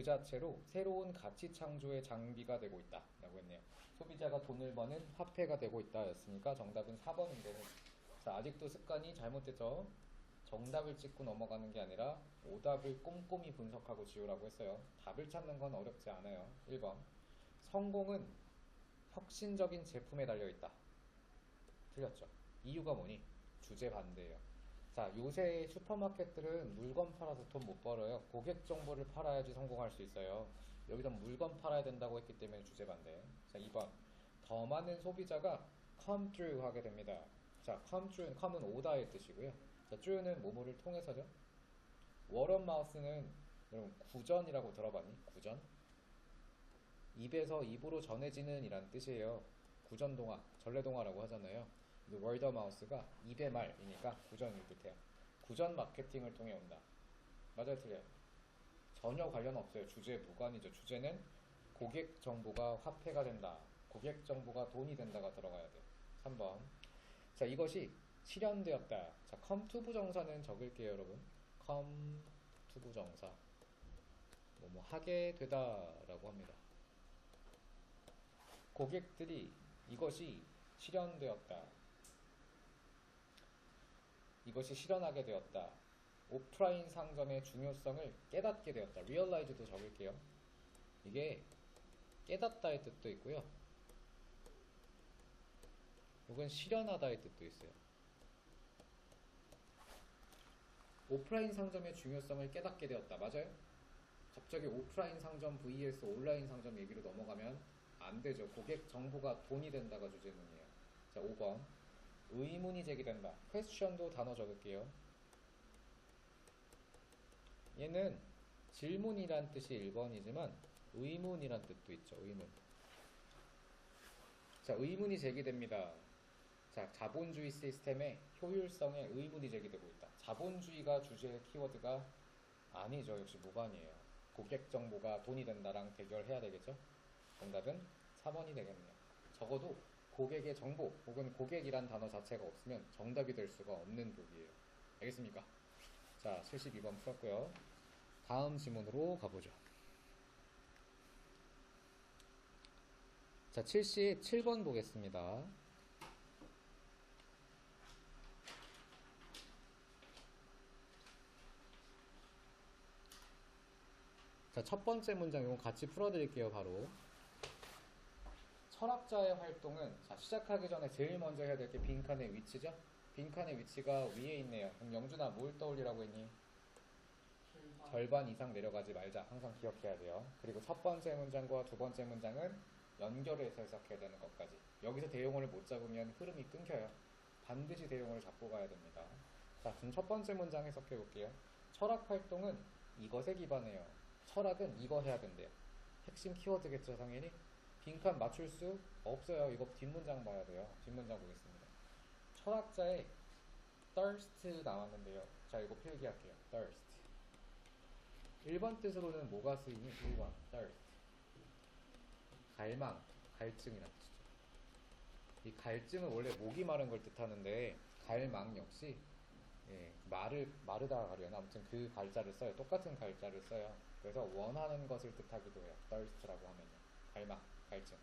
자체로 새로운 가치 창조의 장비가 되고 있다 라고 했네요. 소비자가 돈을 버는 화폐가 되고 있다 였으니까 정답은 4번인데 자, 아직도 습관이 잘못됐죠. 정답을 찍고 넘어가는 게 아니라 오답을 꼼꼼히 분석하고 지우라고 했어요. 답을 찾는 건 어렵지 않아요. 1번, 성공은 혁신적인 제품에 달려있다. 틀렸죠. 이유가 뭐니? 주제 반대예요. 자, 요새 슈퍼마켓들은 물건 팔아서 돈 못 벌어요. 고객 정보를 팔아야지 성공할 수 있어요. 여기서 물건 팔아야 된다고 했기 때문에 주제 반대. 자, 2번, 더 많은 소비자가 come through 하게 됩니다. 자, come은 오다의 뜻이고요. 자, through는 뭐뭐를 통해서죠. 워런마우스는 여러분 구전이라고 들어봤니? 구전? 입에서 입으로 전해지는 이란 뜻이에요. 구전동화, 전래동화라고 하잖아요. 월더마우스가 입의 말이니까 구전을 뜻해요. 구전 마케팅을 통해 온다. 맞아요, 틀려요? 전혀 관련 없어요. 주제에 무관이죠. 주제는 고객 정보가 화폐가 된다. 고객 정보가 돈이 된다가 들어가야 돼. 3번. 자, 이것이 실현되었다. 자, come to 부정사는 적을게요, 여러분. come to 부정사. 뭐 하게 되다라고 합니다. 고객들이 이것이 실현되었다. 이것이 실현하게 되었다. 오프라인 상점의 중요성을 깨닫게 되었다. realize도 적을게요. 이게 깨닫다의 뜻도 있고요. 이건 실현하다의 뜻도 있어요. 오프라인 상점의 중요성을 깨닫게 되었다. 맞아요? 갑자기 오프라인 상점 vs 온라인 상점 얘기로 넘어가면 안 되죠. 고객 정보가 돈이 된다가 주제문이에요. 자, 5번. 의문이 제기된다. question도 단어 적을게요. 얘는 질문이란 뜻이 1번이지만 의문이란 뜻도 있죠. 의문. 자, 의문이 제기됩니다. 자, 자본주의 시스템의 효율성에 의문이 제기되고 있다. 자본주의가 주제의 키워드가 아니죠. 역시 무관이에요. 고객 정보가 돈이 된다랑 대결해야 되겠죠. 정답은 4번이 되겠네요. 적어도 고객의 정보 혹은 고객이란 단어 자체가 없으면 정답이 될 수가 없는 보기예요. 알겠습니까? 자, 72번 풀었고요. 다음 지문으로 가보죠. 자, 77번 보겠습니다. 자, 첫 번째 문장 이거 같이 풀어드릴게요. 바로 철학자의 활동은, 자, 시작하기 전에 제일 먼저 해야 될 게 빈칸의 위치죠. 빈칸의 위치가 위에 있네요. 그럼 영준아 뭘 떠올리라고 했니? 절반 이상 내려가지 말자. 항상 기억해야 돼요. 그리고 첫 번째 문장과 두 번째 문장은 연결해서 해석해야 되는 것까지. 여기서 대용어를 못 잡으면 흐름이 끊겨요. 반드시 대용어를 잡고 가야 됩니다. 자, 그럼 첫 번째 문장 해석해 볼게요. 철학 활동은 이것에 기반해요. 철학은 이거 해야 된대요. 핵심 키워드겠죠, 당연히. 빈칸 맞출 수 없어요. 이거 뒷문장 봐야 돼요. 뒷문장 보겠습니다. 철학자의 thirst 나왔는데요. 자, 이거 필기할게요. thirst. 1번 뜻으로는 뭐가 쓰이니? 1번 thirst. 갈망, 갈증이라는 뜻이죠. 이 갈증은 원래 목이 마른 걸 뜻하는데 갈망 역시 마르다 가려나 아무튼 그 갈자를 써요. 똑같은 갈자를 써요. 그래서 원하는 것을 뜻하기도 해요. thirst라고 하면요. 갈망, 갈증.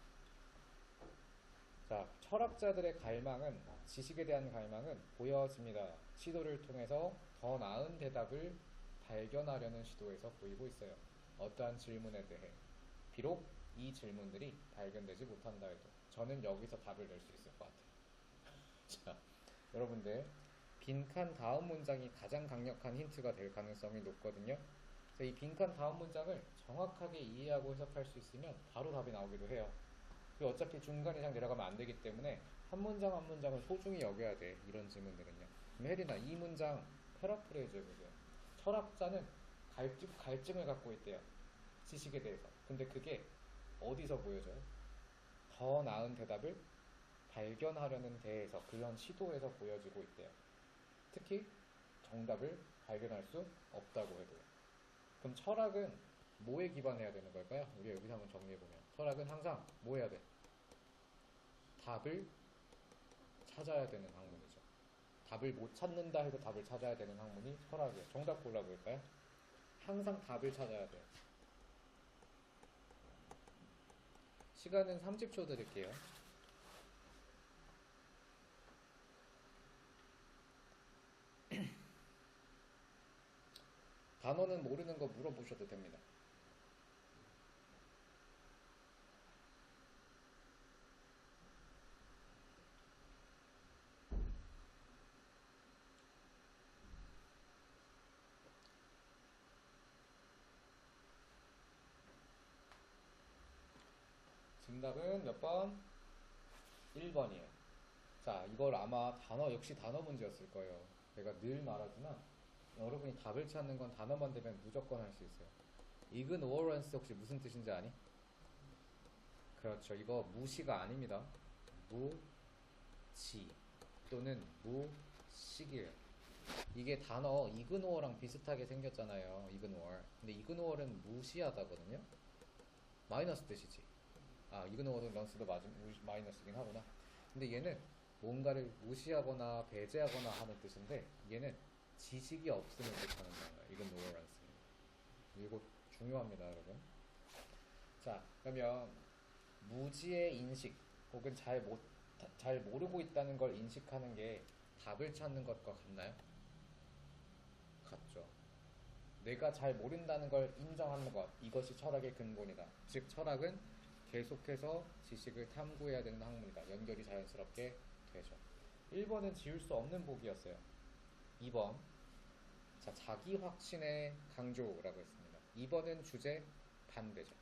자, 철학자들의 갈망은, 지식에 대한 갈망은 보여집니다. 시도를 통해서 더 나은 대답을 발견하려는 시도에서 보이고 있어요. 어떠한 질문에 대해. 비록 이 질문들이 발견되지 못한다 해도 저는 여기서 답을 낼 수 있을 것 같아요. 자, 여러분들 빈칸 다음 문장이 가장 강력한 힌트가 될 가능성이 높거든요. 이 빈칸 다음 문장을 정확하게 이해하고 해석할 수 있으면 바로 답이 나오기도 해요. 그리고 어차피 중간 이상 내려가면 안 되기 때문에 한 문장 한 문장을 소중히 여겨야 돼. 이런 질문들은요. 그럼 혜린아, 이 문장 패러프레이즈 해보세요. 철학자는 갈증을 갖고 있대요. 지식에 대해서. 근데 그게 어디서 보여져요? 더 나은 대답을 발견하려는 데에서, 그런 시도에서 보여지고 있대요. 특히 정답을 발견할 수 없다고 해도요. 그럼 철학은 뭐에 기반해야 되는 걸까요? 우리 여기서 한번 정리해보면 철학은 항상 뭐 해야 돼? 답을 찾아야 되는 학문이죠. 답을 못 찾는다 해도 답을 찾아야 되는 학문이 철학이에요. 정답 골라볼까요? 항상 답을 찾아야 돼요. 시간은 30초 드릴게요. 단어는 모르는 거 물어보셔도 됩니다. 정답은 몇 번? 1번이에요. 자, 이걸 아마 역시 단어 문제였을 거예요. 제가 늘 말하지만 여러분이 답을 찾는 건 단어만 되면 무조건 할 수 있어요. ignorance 혹시 무슨 뜻인지 아니? 그렇죠. 이거 무시가 아닙니다. 무지 또는 무식이에요. 이게 단어 ignore랑 비슷하게 생겼잖아요. ignore. 근데 ignore는 무시하다거든요. 마이너스 뜻이지. 아, 이그노런스도 마이너스긴 하구나. 근데 얘는 뭔가를 무시하거나 배제하거나 하는 뜻인데 얘는 지식이 없음을 뜻하는 거예요. 이그노런스. 이거 중요합니다, 여러분. 자, 그러면 무지의 인식 혹은 잘 모르고 있다는 걸 인식하는 게 답을 찾는 것과 같나요? 같죠. 내가 잘 모른다는 걸 인정하는 것, 이것이 철학의 근본이다. 즉, 철학은 계속해서 지식을 탐구해야 되는 학문이다. 연결이 자연스럽게 되죠. 1번은 지울 수 없는 복이었어요. 2번, 자, 자기 확신의 강조라고 했습니다. 2번은 주제 반대죠.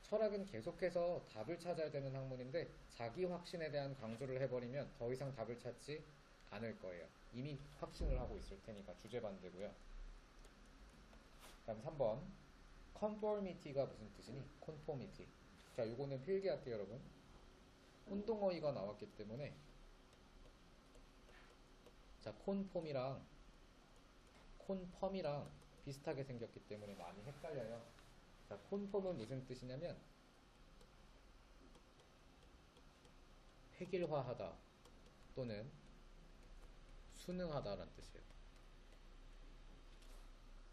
철학은 계속해서 답을 찾아야 되는 학문인데 자기 확신에 대한 강조를 해버리면 더 이상 답을 찾지 않을 거예요. 이미 확신을 하고 있을 테니까 주제 반대고요. 다음 3번, conformity가 무슨 뜻이니? conformity. 자, 요거는 필기할게요, 여러분. 운동어휘가 나왔기 때문에 자, conform이랑 conform이랑 비슷하게 생겼기 때문에 많이 헷갈려요. 자, conform은 무슨 뜻이냐면 획일화하다 또는 순응하다라는 뜻이에요.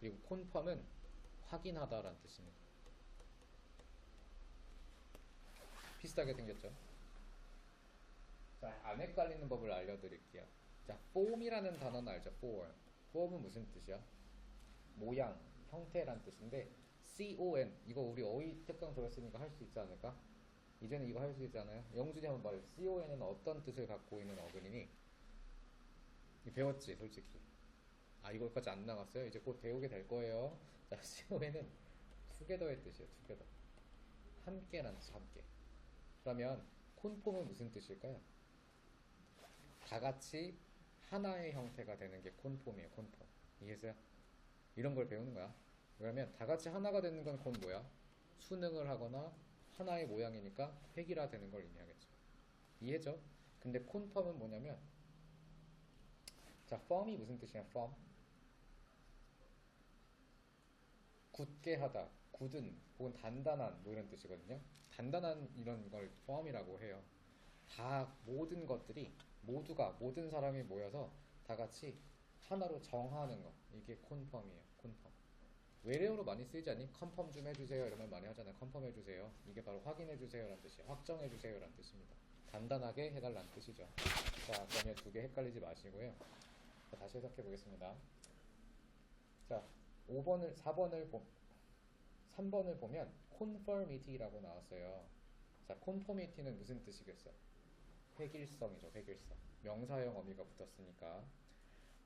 그리고 conform은 확인하다라는 뜻입니다. 비슷하게 생겼죠? 자, 안 헷갈리는 법을 알려드릴게요. 자, form이라는 단어는 알죠? form. form은 무슨 뜻이야? 모양, 형태란 뜻인데 con, 이거 우리 어휘 특강 들었으니까 할 수 있지 않을까? 이제는 이거 할 수 있잖아요. 영준이 한번 말해. con은 어떤 뜻을 갖고 있는 어근이니? 배웠지, 솔직히. 아, 이거까지 안 나갔어요? 이제 곧 배우게 될 거예요. 자, con은 together의 뜻이에요. together. 함께라는 뜻, 함께. 그러면 conform은 무슨 뜻일까요? 다 같이 하나의 형태가 되는 게 conform이에요. conform. 이해했어요? 이런 걸 배우는 거야. 그러면 다 같이 하나가 되는 건 곧 뭐야? 순응을 하거나 하나의 모양이니까 획일화 되는 걸 의미하겠죠. 이해죠? 근데 conform은 뭐냐면, 자, firm이 무슨 뜻이야? firm. 굳게 하다, 굳은 혹은 단단한 뭐 이런 뜻이거든요. 단단한 이런 걸 firm이라고 해요. 다 모든 것들이 모든 사람이 모여서 다 같이 하나로 정하는 거, 이게 conform이에요. conform. 외래어로 많이 쓰이지 않니? 컨펌 좀 해주세요 이러면 많이 하잖아요. 컨펌 해주세요. 이게 바로 확인해주세요 라는 뜻이에요. 확정해주세요 라는 뜻입니다. 단단하게 해달라는 뜻이죠. 자, 그러면 두 개 헷갈리지 마시고요. 자, 다시 해석해 보겠습니다. 자, 3번을 보면 conformity라고 나왔어요. 자, conformity는 무슨 뜻이겠어요? 획일성이죠. 획일성. 명사형 어미가 붙었으니까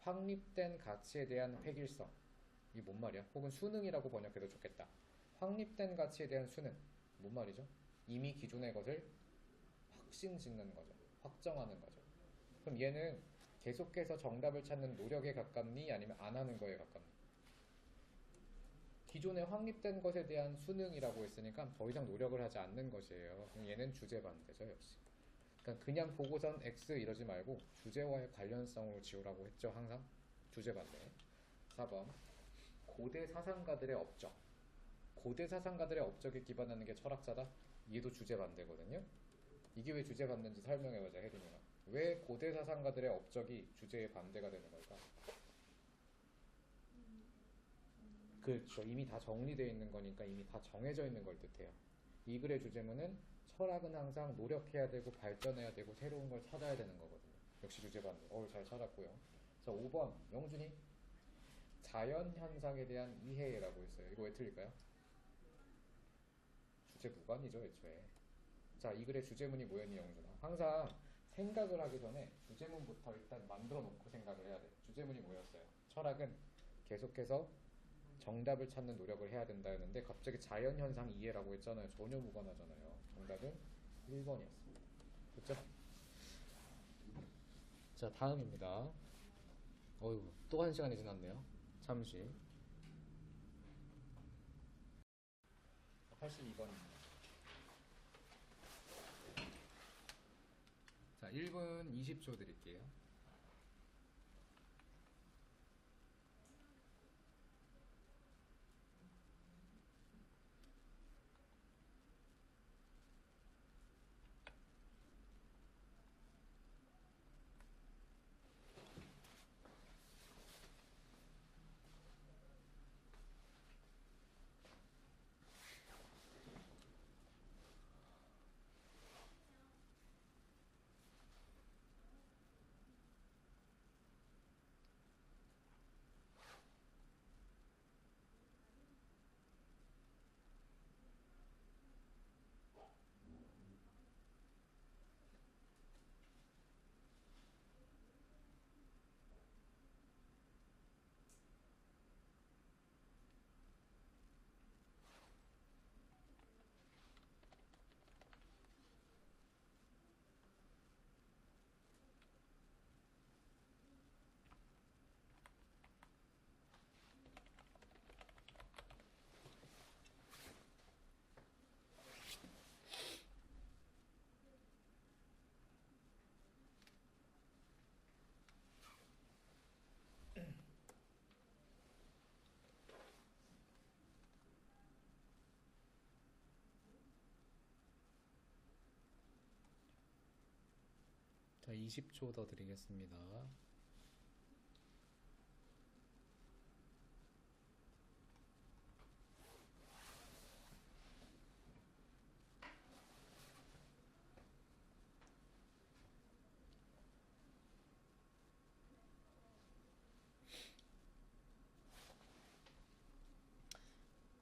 확립된 가치에 대한 획일성. 이게 뭔 말이야? 혹은 수능이라고 번역해도 좋겠다. 확립된 가치에 대한 수능. 뭔 말이죠? 이미 기존의 것을 확신 짓는 거죠. 확정하는 거죠. 그럼 얘는 계속해서 정답을 찾는 노력에 가깝니? 아니면 안 하는 거에 가깝니? 기존에 확립된 것에 대한 수능이라고 했으니까 더 이상 노력을 하지 않는 것이에요. 그럼 얘는 주제 반대죠, 역시. 그러니까 그냥 보고선 X 이러지 말고 주제와의 관련성으로 지우라고 했죠, 항상. 주제 반대. 4번. 고대 사상가들의 업적. 고대 사상가들의 업적에 기반하는 게 철학자다? 얘도 주제 반대거든요. 이게 왜 주제 반대인지 설명해보자, 혜린이가. 왜 고대 사상가들의 업적이 주제의 반대가 되는 걸까? 그렇죠. 이미 다 정리되어 있는 거니까 이미 다 정해져 있는 걸 뜻해요. 이 글의 주제문은 철학은 항상 노력해야 되고 발전해야 되고 새로운 걸 찾아야 되는 거거든요. 역시 주제 반대. 잘 찾았고요. 자, 5번 영준이. 자연 현상에 대한 이해라고 했어요. 이거 왜 틀릴까요? 주제 무관이죠, 애초에. 자, 이 글의 주제문이 뭐였니, 영준아? 항상 생각을 하기 전에 주제문부터 일단 만들어 놓고 생각을 해야 돼. 주제문이 뭐였어요? 철학은 계속해서 정답을 찾는 노력을 해야 된다 했는데 갑자기 자연 현상 이해라고 했잖아요. 전혀 무관하잖아요. 정답은 1번이었습니다. 그렇죠? 자, 다음입니다. 어휴, 또 1시간이 지났네요. 잠시. 82번입니다. 자, 1분 20초 드릴게요. 자, 20초 더 드리겠습니다.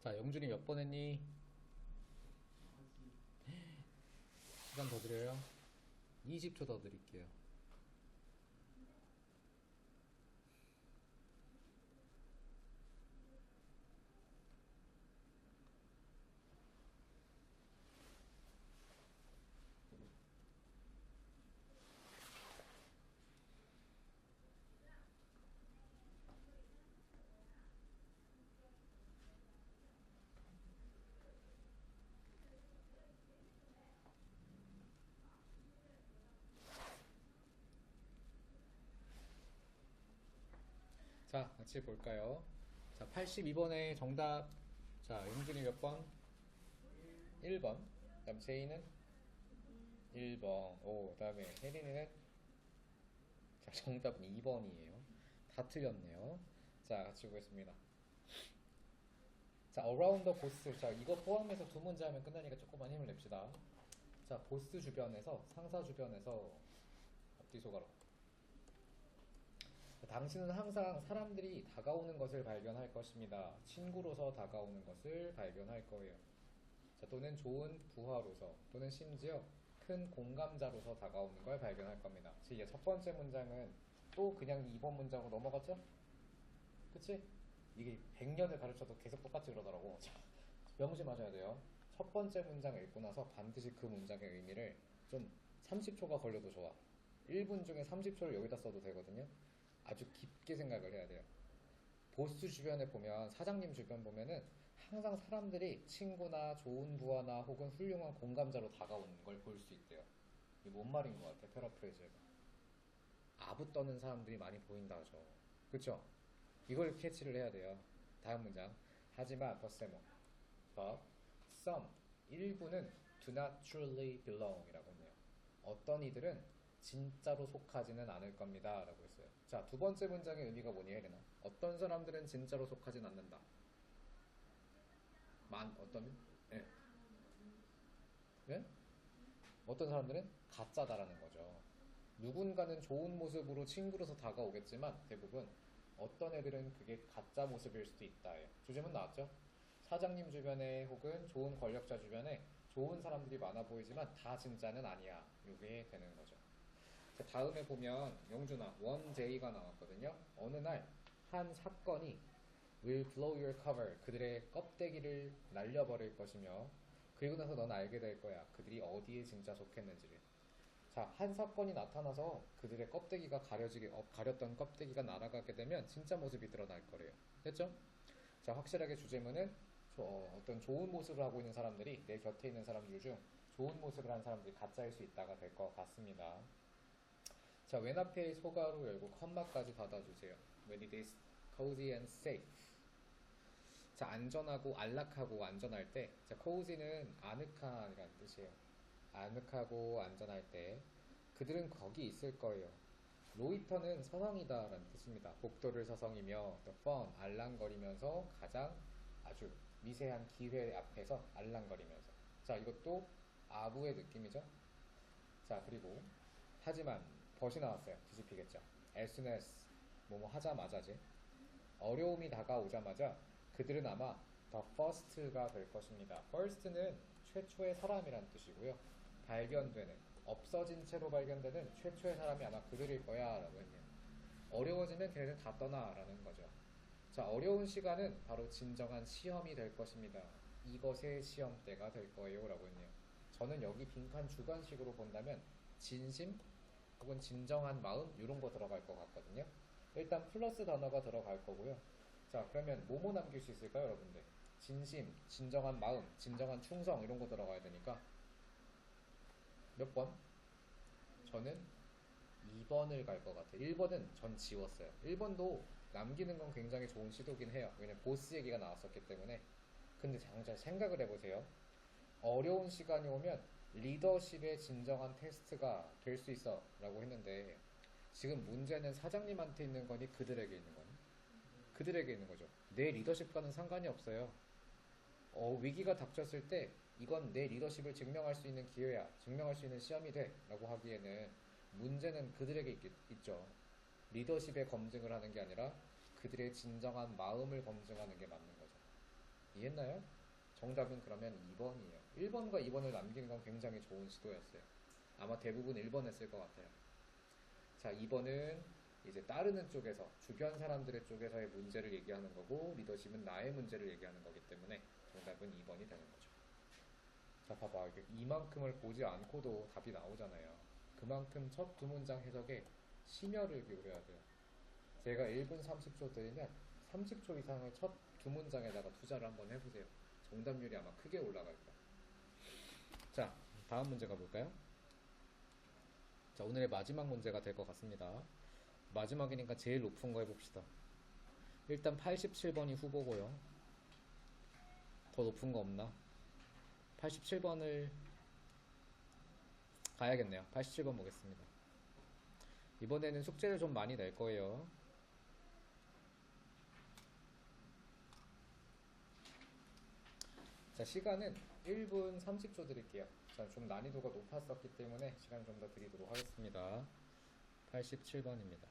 자, 영준이 몇 번 했니? 시간 더 드려요? 20초 더 드릴게요. 자, 같이 볼까요? 자, 82번의 정답. 자, 영준이 몇 번? 1번. 그 다음 제이는 1번. 오, 그 다음에 혜린이는, 자, 정답은 2번이에요. 다 틀렸네요. 자, 같이 보겠습니다. 자, around the boss. 자, 이거 포함해서 두 문제 하면 끝나니까 조금만 힘을 냅시다. 자, 보스 주변에서, 상사 주변에서, 앞뒤 소가로. 당신은 항상 사람들이 다가오는 것을 발견할 것입니다. 친구로서 다가오는 것을 발견할 거예요. 자, 또는 좋은 부하로서, 또는 심지어 큰 공감자로서 다가오는 걸 발견할 겁니다. 이제 첫 번째 문장은 또 그냥 2번 문장으로 넘어갔죠? 그치? 이게 100년을 가르쳐도 계속 똑같이 그러더라고. 자, 명심하셔야 돼요. 첫 번째 문장을 읽고 나서 반드시 그 문장의 의미를 좀 30초가 걸려도 좋아. 1분 중에 30초를 여기다 써도 되거든요. 아주 깊게 생각을 해야 돼요. 보스 주변에 보면, 사장님 주변 보면은 항상 사람들이 친구나 좋은 부하나 혹은 훌륭한 공감자로 다가오는 걸 볼 수 있대요. 이게 뭔 말인 것 같아, 패러프레이즈가. 아부 떠는 사람들이 많이 보인다 하죠. 그쵸? 이걸 캐치를 해야 돼요. 다음 문장. 하지만 버세모. But some, 일부는 do not truly belong 이라고 했네요. 어떤 이들은 진짜로 속하지는 않을 겁니다 라고 했어요. 자, 두 번째 문장의 의미가 뭐니, 혜린아? 어떤 사람들은 진짜로 속하진 않는다. 어떤? 예. 예? 어떤 사람들은 가짜다라는 거죠. 누군가는 좋은 모습으로 친구로서 다가오겠지만 대부분 어떤 애들은 그게 가짜 모습일 수도 있다. 주제문 나왔죠? 사장님 주변에 혹은 좋은 권력자 주변에 좋은 사람들이 많아 보이지만 다 진짜는 아니야. 이게 되는 거죠. 자, 다음에 보면 영준아, 1J가 나왔거든요. 어느 날 한 사건이 will blow your cover, 그들의 껍데기를 날려버릴 것이며, 그리고 나서 넌 알게 될 거야. 그들이 어디에 진짜 속했는지를. 자, 한 사건이 나타나서 그들의 껍데기가 가렸던 껍데기가 날아가게 되면 진짜 모습이 드러날 거래요. 됐죠? 자, 확실하게 주제문은 어떤 좋은 모습을 하고 있는 사람들이 내 곁에 있는 사람들 중 좋은 모습을 한 사람들이 가짜일 수 있다가 될 것 같습니다. 자, 왼 앞에 소가로 열고 컴마까지 받아주세요. When it is cozy and safe. 자, 안전하고 안락하고 안전할 때, 자, cozy는 아늑한이라는 뜻이에요. 아늑하고 안전할 때 그들은 거기 있을 거예요. 로이터는 서성이다 라는 뜻입니다. 복도를 서성이며 the fun, 알랑거리면서 가장 아주 미세한 기회 앞에서 알랑거리면서. 자, 이것도 아부의 느낌이죠. 자, 그리고 하지만 벗이 나왔어요. 뒤집히겠죠. as soon as 뭐뭐 하자마자지. 어려움이 다가오자마자 그들은 아마 the first가 될 것입니다. first는 최초의 사람이란 뜻이고요. 발견되는, 없어진 채로 발견되는 최초의 사람이 아마 그들일 거야 라고 했네요. 어려워지면 걔네들 다 떠나 라는 거죠. 자, 어려운 시간은 바로 진정한 시험이 될 것입니다. 이것의 시험대가 될 거예요 라고 했네요. 저는 여기 빈칸 주관식으로 본다면 진심 혹은 진정한 마음 이런 거 들어갈 것 같거든요. 일단 플러스 단어가 들어갈 거고요. 자, 그러면 뭐뭐 남길 수 있을까요 여러분들? 진심, 진정한 마음, 진정한 충성 이런 거 들어가야 되니까 몇 번? 저는 2번을 갈 것 같아요. 1번은 전 지웠어요. 1번도 남기는 건 굉장히 좋은 시도긴 해요. 왜냐면 보스 얘기가 나왔었기 때문에. 근데 잘 생각을 해보세요. 어려운 시간이 오면 리더십의 진정한 테스트가 될 수 있어 라고 했는데, 지금 문제는 사장님한테 있는 거니 그들에게 있는 거니? 그들에게 있는 거죠. 내 리더십과는 상관이 없어요. 위기가 닥쳤을 때 이건 내 리더십을 증명할 수 있는 기회야, 증명할 수 있는 시험이 돼 라고 하기에는 문제는 그들에게 있죠. 리더십의 검증을 하는 게 아니라 그들의 진정한 마음을 검증하는 게 맞는 거죠. 이해했나요? 정답은 그러면 2번이에요. 1번과 2번을 남기는 건 굉장히 좋은 시도였어요. 아마 대부분 1번 했을 것 같아요. 자, 2번은 이제 따르는 쪽에서, 주변 사람들의 쪽에서의 문제를 얘기하는 거고, 리더십은 나의 문제를 얘기하는 거기 때문에 정답은 2번이 되는 거죠. 자, 봐봐. 이게 이만큼을 보지 않고도 답이 나오잖아요. 그만큼 첫 두 문장 해석에 심혈을 기울여야 돼요. 제가 1분 30초 드리면 30초 이상을 첫 두 문장에다가 투자를 한번 해보세요. 정답률이 아마 크게 올라갈 거예요. 자, 다음 문제 가볼까요? 자, 오늘의 마지막 문제가 될 것 같습니다. 마지막이니까 제일 높은 거 해봅시다. 일단 87번이 후보고요. 더 높은 거 없나? 87번을 가야겠네요. 87번 보겠습니다. 이번에는 숙제를 좀 많이 낼 거예요. 자, 시간은 1분 30초 드릴게요. 자, 좀 난이도가 높았었기 때문에 시간 좀 더 드리도록 하겠습니다. 87번입니다.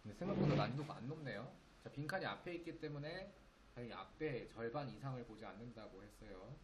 근데 생각보다 난이도가 안 높네요. 자, 빈칸이 앞에 있기 때문에 이 앞에 절반 이상을 보지 않는다고 했어요.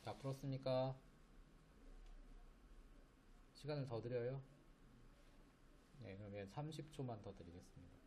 자, 풀었습니까? 시간을 더 드려요? 네, 그러면 30초만 더 드리겠습니다.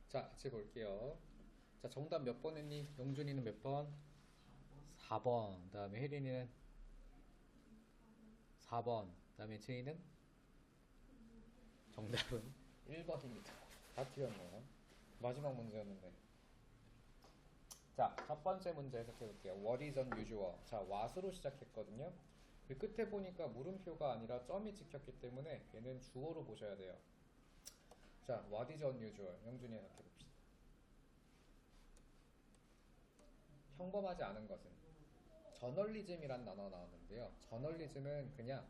자, 같이 볼게요. 자, 정답 몇 번 했니? 영준이는 몇 번? 4번. 그 다음에 혜린이는 4번. 그 다음에 채이는? 정답은 1번입니다. 다 틀렸네요. 마지막 문제였는데. 자, 첫 번째 문제 해석해 볼게요. What is unusual? 자, what으로 시작했거든요. 그 끝에 보니까 물음표가 아니라 점이 찍혔기 때문에 얘는 주어로 보셔야 돼요. 자, what is unusual? 영준이 해석해 봅시다. 평범하지 않은 것은 저널리즘이란 단어가 나왔는데요. 저널리즘은 그냥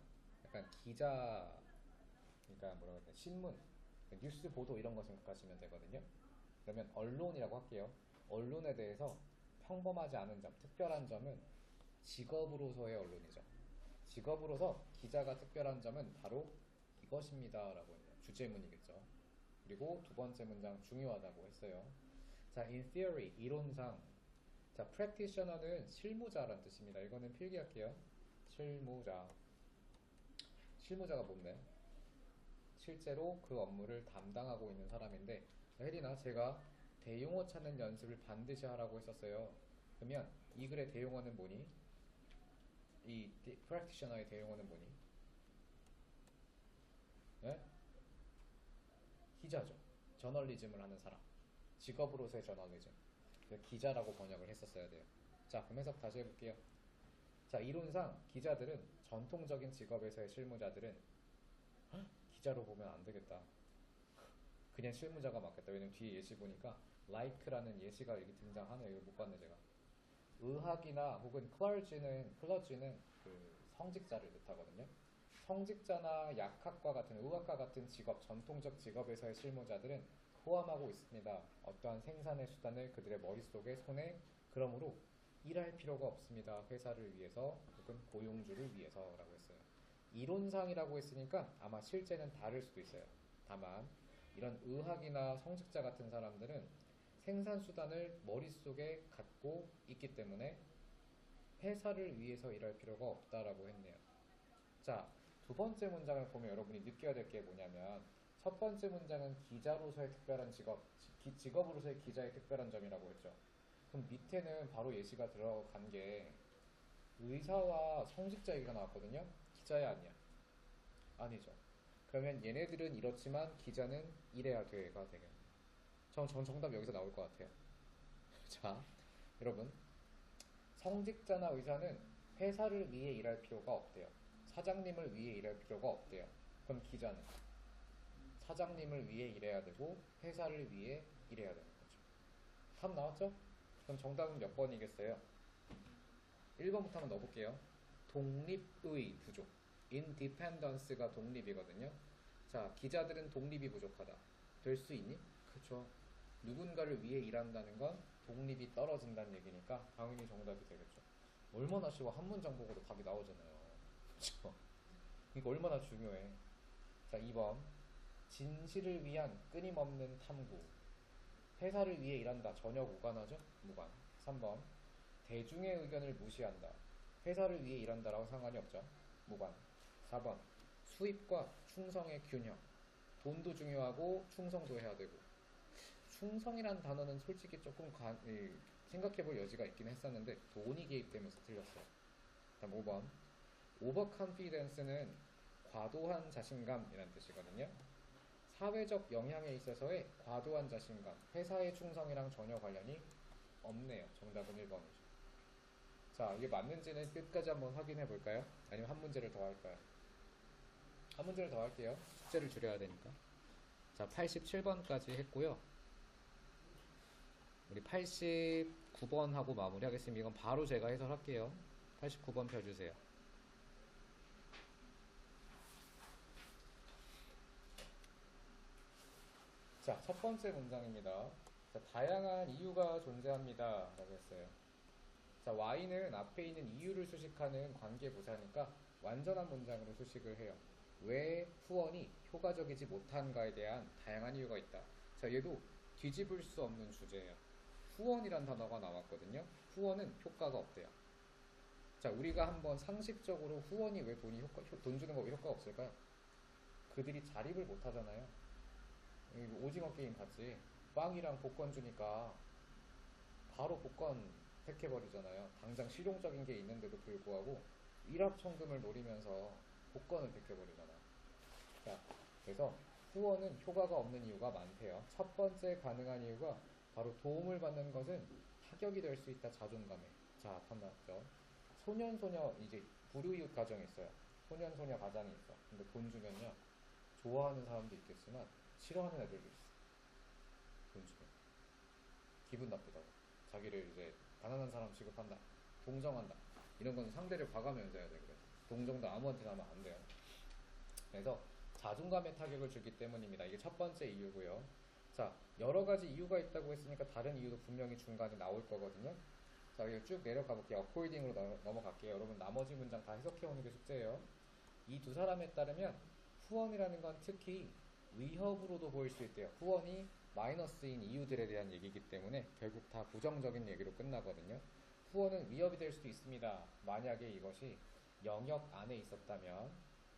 약간 기자, 그러니까 뭐라고 해야 돼, 신문, 뉴스 보도 이런 거 생각하시면 되거든요. 그러면 언론이라고 할게요. 언론에 대해서 평범하지 않은 점, 특별한 점은 직업으로서의 언론이죠. 직업으로서 기자가 특별한 점은 바로 이것입니다 라고 해요. 주제문이겠죠. 그리고 두 번째 문장 중요하다고 했어요. 자, in theory, 이론상. 자, practitioner는 실무자란 뜻입니다. 이거는 필기할게요. 실무자. 실무자가 뭔데? 실제로 그 업무를 담당하고 있는 사람인데, 혜린아, 제가 대용어 찾는 연습을 반드시 하라고 했었어요. 그러면 이 글의 대용어는 뭐니? 이 practitioner의 대용어는 뭐니? 네? 기자죠. 저널리즘을 하는 사람. 직업으로서의 저널리즘. 기자라고 번역을 했었어야 돼요. 자, 그럼 해석 다시 해볼게요. 자, 이론상 기자들은, 전통적인 직업에서의 실무자들은, 기자로 보면 안 되겠다. 그냥 실무자가 맞겠다. 왜냐면 뒤에 예시 보니까 like라는 예시가 여기 등장하네요. 이거 못 봤네 제가. 의학이나 혹은 클러지는 그 성직자를 뜻하거든요. 성직자나 약학과 같은, 의학과 같은 직업, 전통적 직업에서의 실무자들은 포함하고 있습니다. 어떠한 생산의 수단을 그들의 머릿속에, 손에, 그러므로 일할 필요가 없습니다. 회사를 위해서 혹은 고용주를 위해서라고 했어요. 이론상이라고 했으니까 아마 실제는 다를 수도 있어요. 다만 이런 의학이나 성직자 같은 사람들은 생산 수단을 머릿속에 갖고 있기 때문에 회사를 위해서 일할 필요가 없다라고 했네요. 자, 두 번째 문장을 보면 여러분이 느껴야 될 게 뭐냐면, 첫 번째 문장은 기자로서의 특별한 직업, 직업으로서의 기자의 특별한 점이라고 했죠. 그럼 밑에는 바로 예시가 들어간 게 의사와 성직자 얘기가 나왔거든요. 기자야 아니야? 아니죠. 그러면 얘네들은 이렇지만 기자는 이래야 돼가 되겠네요. 전 정답 여기서 나올 것 같아요. 자, 여러분, 성직자나 의사는 회사를 위해 일할 필요가 없대요. 사장님을 위해 일할 필요가 없대요. 그럼 기자는 사장님을 위해 일해야 되고 회사를 위해 일해야 되는 거죠. 답 나왔죠? 그럼 정답은 몇 번이겠어요? 1번부터 한번 넣어볼게요. 독립의 부족. independence가 독립이거든요. 자, 기자들은 독립이 부족하다. 될 수 있니? 그쵸. 누군가를 위해 일한다는 건 독립이 떨어진다는 얘기니까 당연히 정답이 되겠죠. 얼마나 쉬워. 한 문장 보고도 답이 나오잖아요. 그쵸? 이거 얼마나 중요해. 자, 2번. 진실을 위한 끊임없는 탐구. 회사를 위해 일한다. 전혀 무관하죠? 무관. 3번. 대중의 의견을 무시한다. 회사를 위해 일한다라고 상관이 없죠? 무관. 4번. 수입과 충성의 균형. 돈도 중요하고 충성도 해야 되고. 충성이란 단어는 솔직히 조금 생각해볼 여지가 있긴 했었는데 돈이 개입되면서 틀렸어요. 다음 5번. 오버컨피던스는 과도한 자신감이란 뜻이거든요. 사회적 영향에 있어서의 과도한 자신감, 회사의 충성이랑 전혀 관련이 없네요. 정답은 1번이죠. 자, 이게 맞는지는 끝까지 한번 확인해 볼까요? 아니면 한 문제를 더 할까요? 한 문제를 더 할게요. 숙제를 줄여야 되니까. 자, 87번까지 했고요. 우리 89번 하고 마무리하겠습니다. 이건 바로 제가 해설할게요. 89번 펴주세요. 자, 첫 번째 문장입니다. 자, 다양한 이유가 존재합니다. 라고 했어요. 자, Y는 앞에 있는 이유를 수식하는 관계부사니까 완전한 문장으로 수식을 해요. 왜 후원이 효과적이지 못한가에 대한 다양한 이유가 있다. 자, 얘도 뒤집을 수 없는 주제예요. 후원이란 단어가 나왔거든요. 후원은 효과가 없대요. 자, 우리가 한번 상식적으로 후원이 왜 돈 주는 거 왜 효과가 없을까요? 그들이 자립을 못 하잖아요. 오징어 게임 봤지? 빵이랑 복권 주니까 바로 복권 택해버리잖아요. 당장 실용적인 게 있는데도 불구하고 일확천금을 노리면서 복권을 택해버리잖아. 자, 그래서 후원은 효과가 없는 이유가 많대요. 첫 번째 가능한 이유가 바로 도움을 받는 것은 타격이 될 수 있다. 자존감에. 자, 탐났죠. 소년소녀 이제 불우이웃 가정이 있어요. 소년소녀 가정이 있어. 근데 돈 주면요, 좋아하는 사람도 있겠지만 싫어하는 애들도 있어. 돈 주면 기분 나쁘다고. 자기를 이제 가난한 사람 취급한다, 동정한다, 이런 건 상대를 과감히 져야 돼. 그래. 동정도 아무한테나 하면 안 돼요. 그래서 자존감에 타격을 주기 때문입니다. 이게 첫 번째 이유고요. 자, 여러 가지 이유가 있다고 했으니까 다른 이유도 분명히 중간에 나올 거거든요. 자, 이거 쭉 내려가 볼게요. 어코이딩으로 넘어갈게요. 여러분 나머지 문장 다 해석해 오는 게 숙제예요. 이 두 사람에 따르면 후원이라는 건 특히 위협으로도 보일 수 있대요. 후원이 마이너스인 이유들에 대한 얘기이기 때문에 결국 다 부정적인 얘기로 끝나거든요. 후원은 위협이 될 수도 있습니다. 만약에 이것이 영역 안에 있었다면,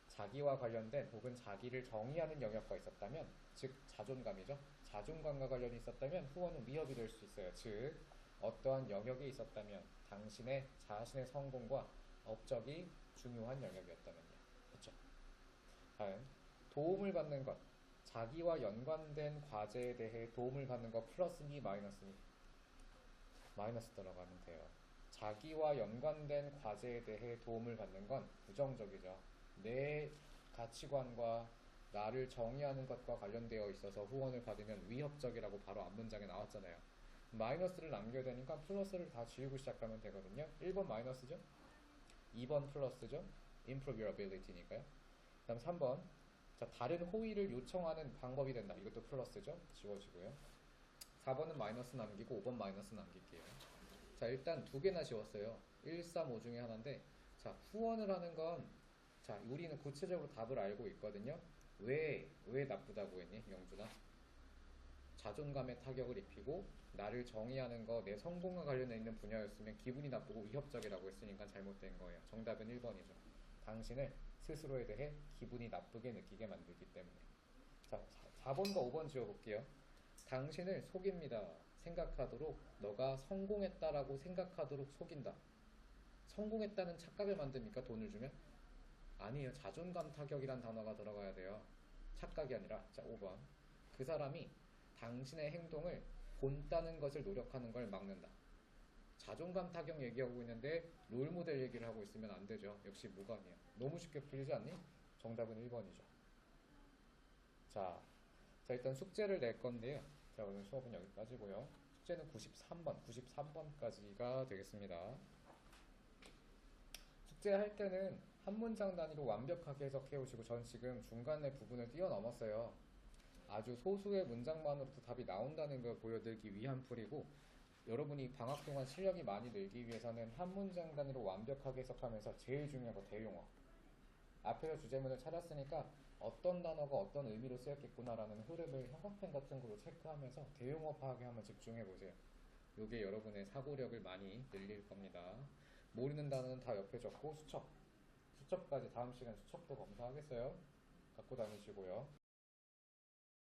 자기와 관련된 혹은 자기를 정의하는 영역과 있었다면, 즉 자존감이죠. 자존감과 관련이 있었다면 후원은 위협이 될 수 있어요. 즉 어떠한 영역에 있었다면 당신의 자신의 성공과 업적이 중요한 영역이었다면요. 그렇죠? 다음, 도움을 받는 것. 자기와 연관된 과제에 대해 도움을 받는 것 플러스니 마이너스니? 마이너스 들어가면 돼요. 자기와 연관된 과제에 대해 도움을 받는 건 부정적이죠. 내 가치관과 나를 정의하는 것과 관련되어 있어서 후원을 받으면 위협적이라고 바로 앞문장에 나왔잖아요. 마이너스를 남겨야 되니까 플러스를 다 지우고 시작하면 되거든요. 1번 마이너스죠. 2번 플러스죠. improve your ability니까요. 그 다음 3번, 자, 다른 호의를 요청하는 방법이 된다. 이것도 플러스죠. 지워지고요. 4번은 마이너스 남기고 5번 마이너스 남길게요. 자, 일단 두 개나 지웠어요. 1, 3, 5 중에 하나인데, 자, 후원을 하는 건, 자, 우리는 구체적으로 답을 알고 있거든요. 왜 나쁘다고 했니, 영준아? 자존감에 타격을 입히고 나를 정의하는 거, 내 성공과 관련해 있는 분야였으면 기분이 나쁘고 위협적이라고 했으니까 잘못된 거예요. 정답은 1번이죠. 당신을 스스로에 대해 기분이 나쁘게 느끼게 만들기 때문에. 자, 4번과 5번 지워볼게요. 당신을 속입니다. 생각하도록, 너가 성공했다라고 생각하도록 속인다. 성공했다는 착각을 만듭니까? 돈을 주면? 아니에요. 자존감 타격이란 단어가 들어가야 돼요. 착각이 아니라. 자, 5번. 그 사람이 당신의 행동을 본다는 것을 노력하는 걸 막는다. 자존감 타격 얘기하고 있는데 롤모델 얘기를 하고 있으면 안 되죠. 역시 무관이에요. 너무 쉽게 풀리지 않니? 정답은 1번이죠. 자, 일단 숙제를 낼 건데요. 자, 오늘 수업은 여기까지고요. 숙제는 93번까지가 되겠습니다. 숙제할 때는 한 문장 단위로 완벽하게 해석해 오시고, 전 지금 중간에 부분을 뛰어넘었어요. 아주 소수의 문장만으로도 답이 나온다는 걸 보여드리기 위한 풀이고, 여러분이 방학 동안 실력이 많이 늘기 위해서는 한 문장 단위로 완벽하게 해석하면서 제일 중요한 거 대용어. 앞에서 주제문을 찾았으니까 어떤 단어가 어떤 의미로 쓰였겠구나라는 흐름을 형광펜 같은 걸로 체크하면서 대용어 파악에 한번 집중해 보세요. 이게 여러분의 사고력을 많이 늘릴 겁니다. 모르는 단어는 다 옆에 적고 수첩까지 다음 시간 수첩도 검사하겠어요. 갖고 다니시고요.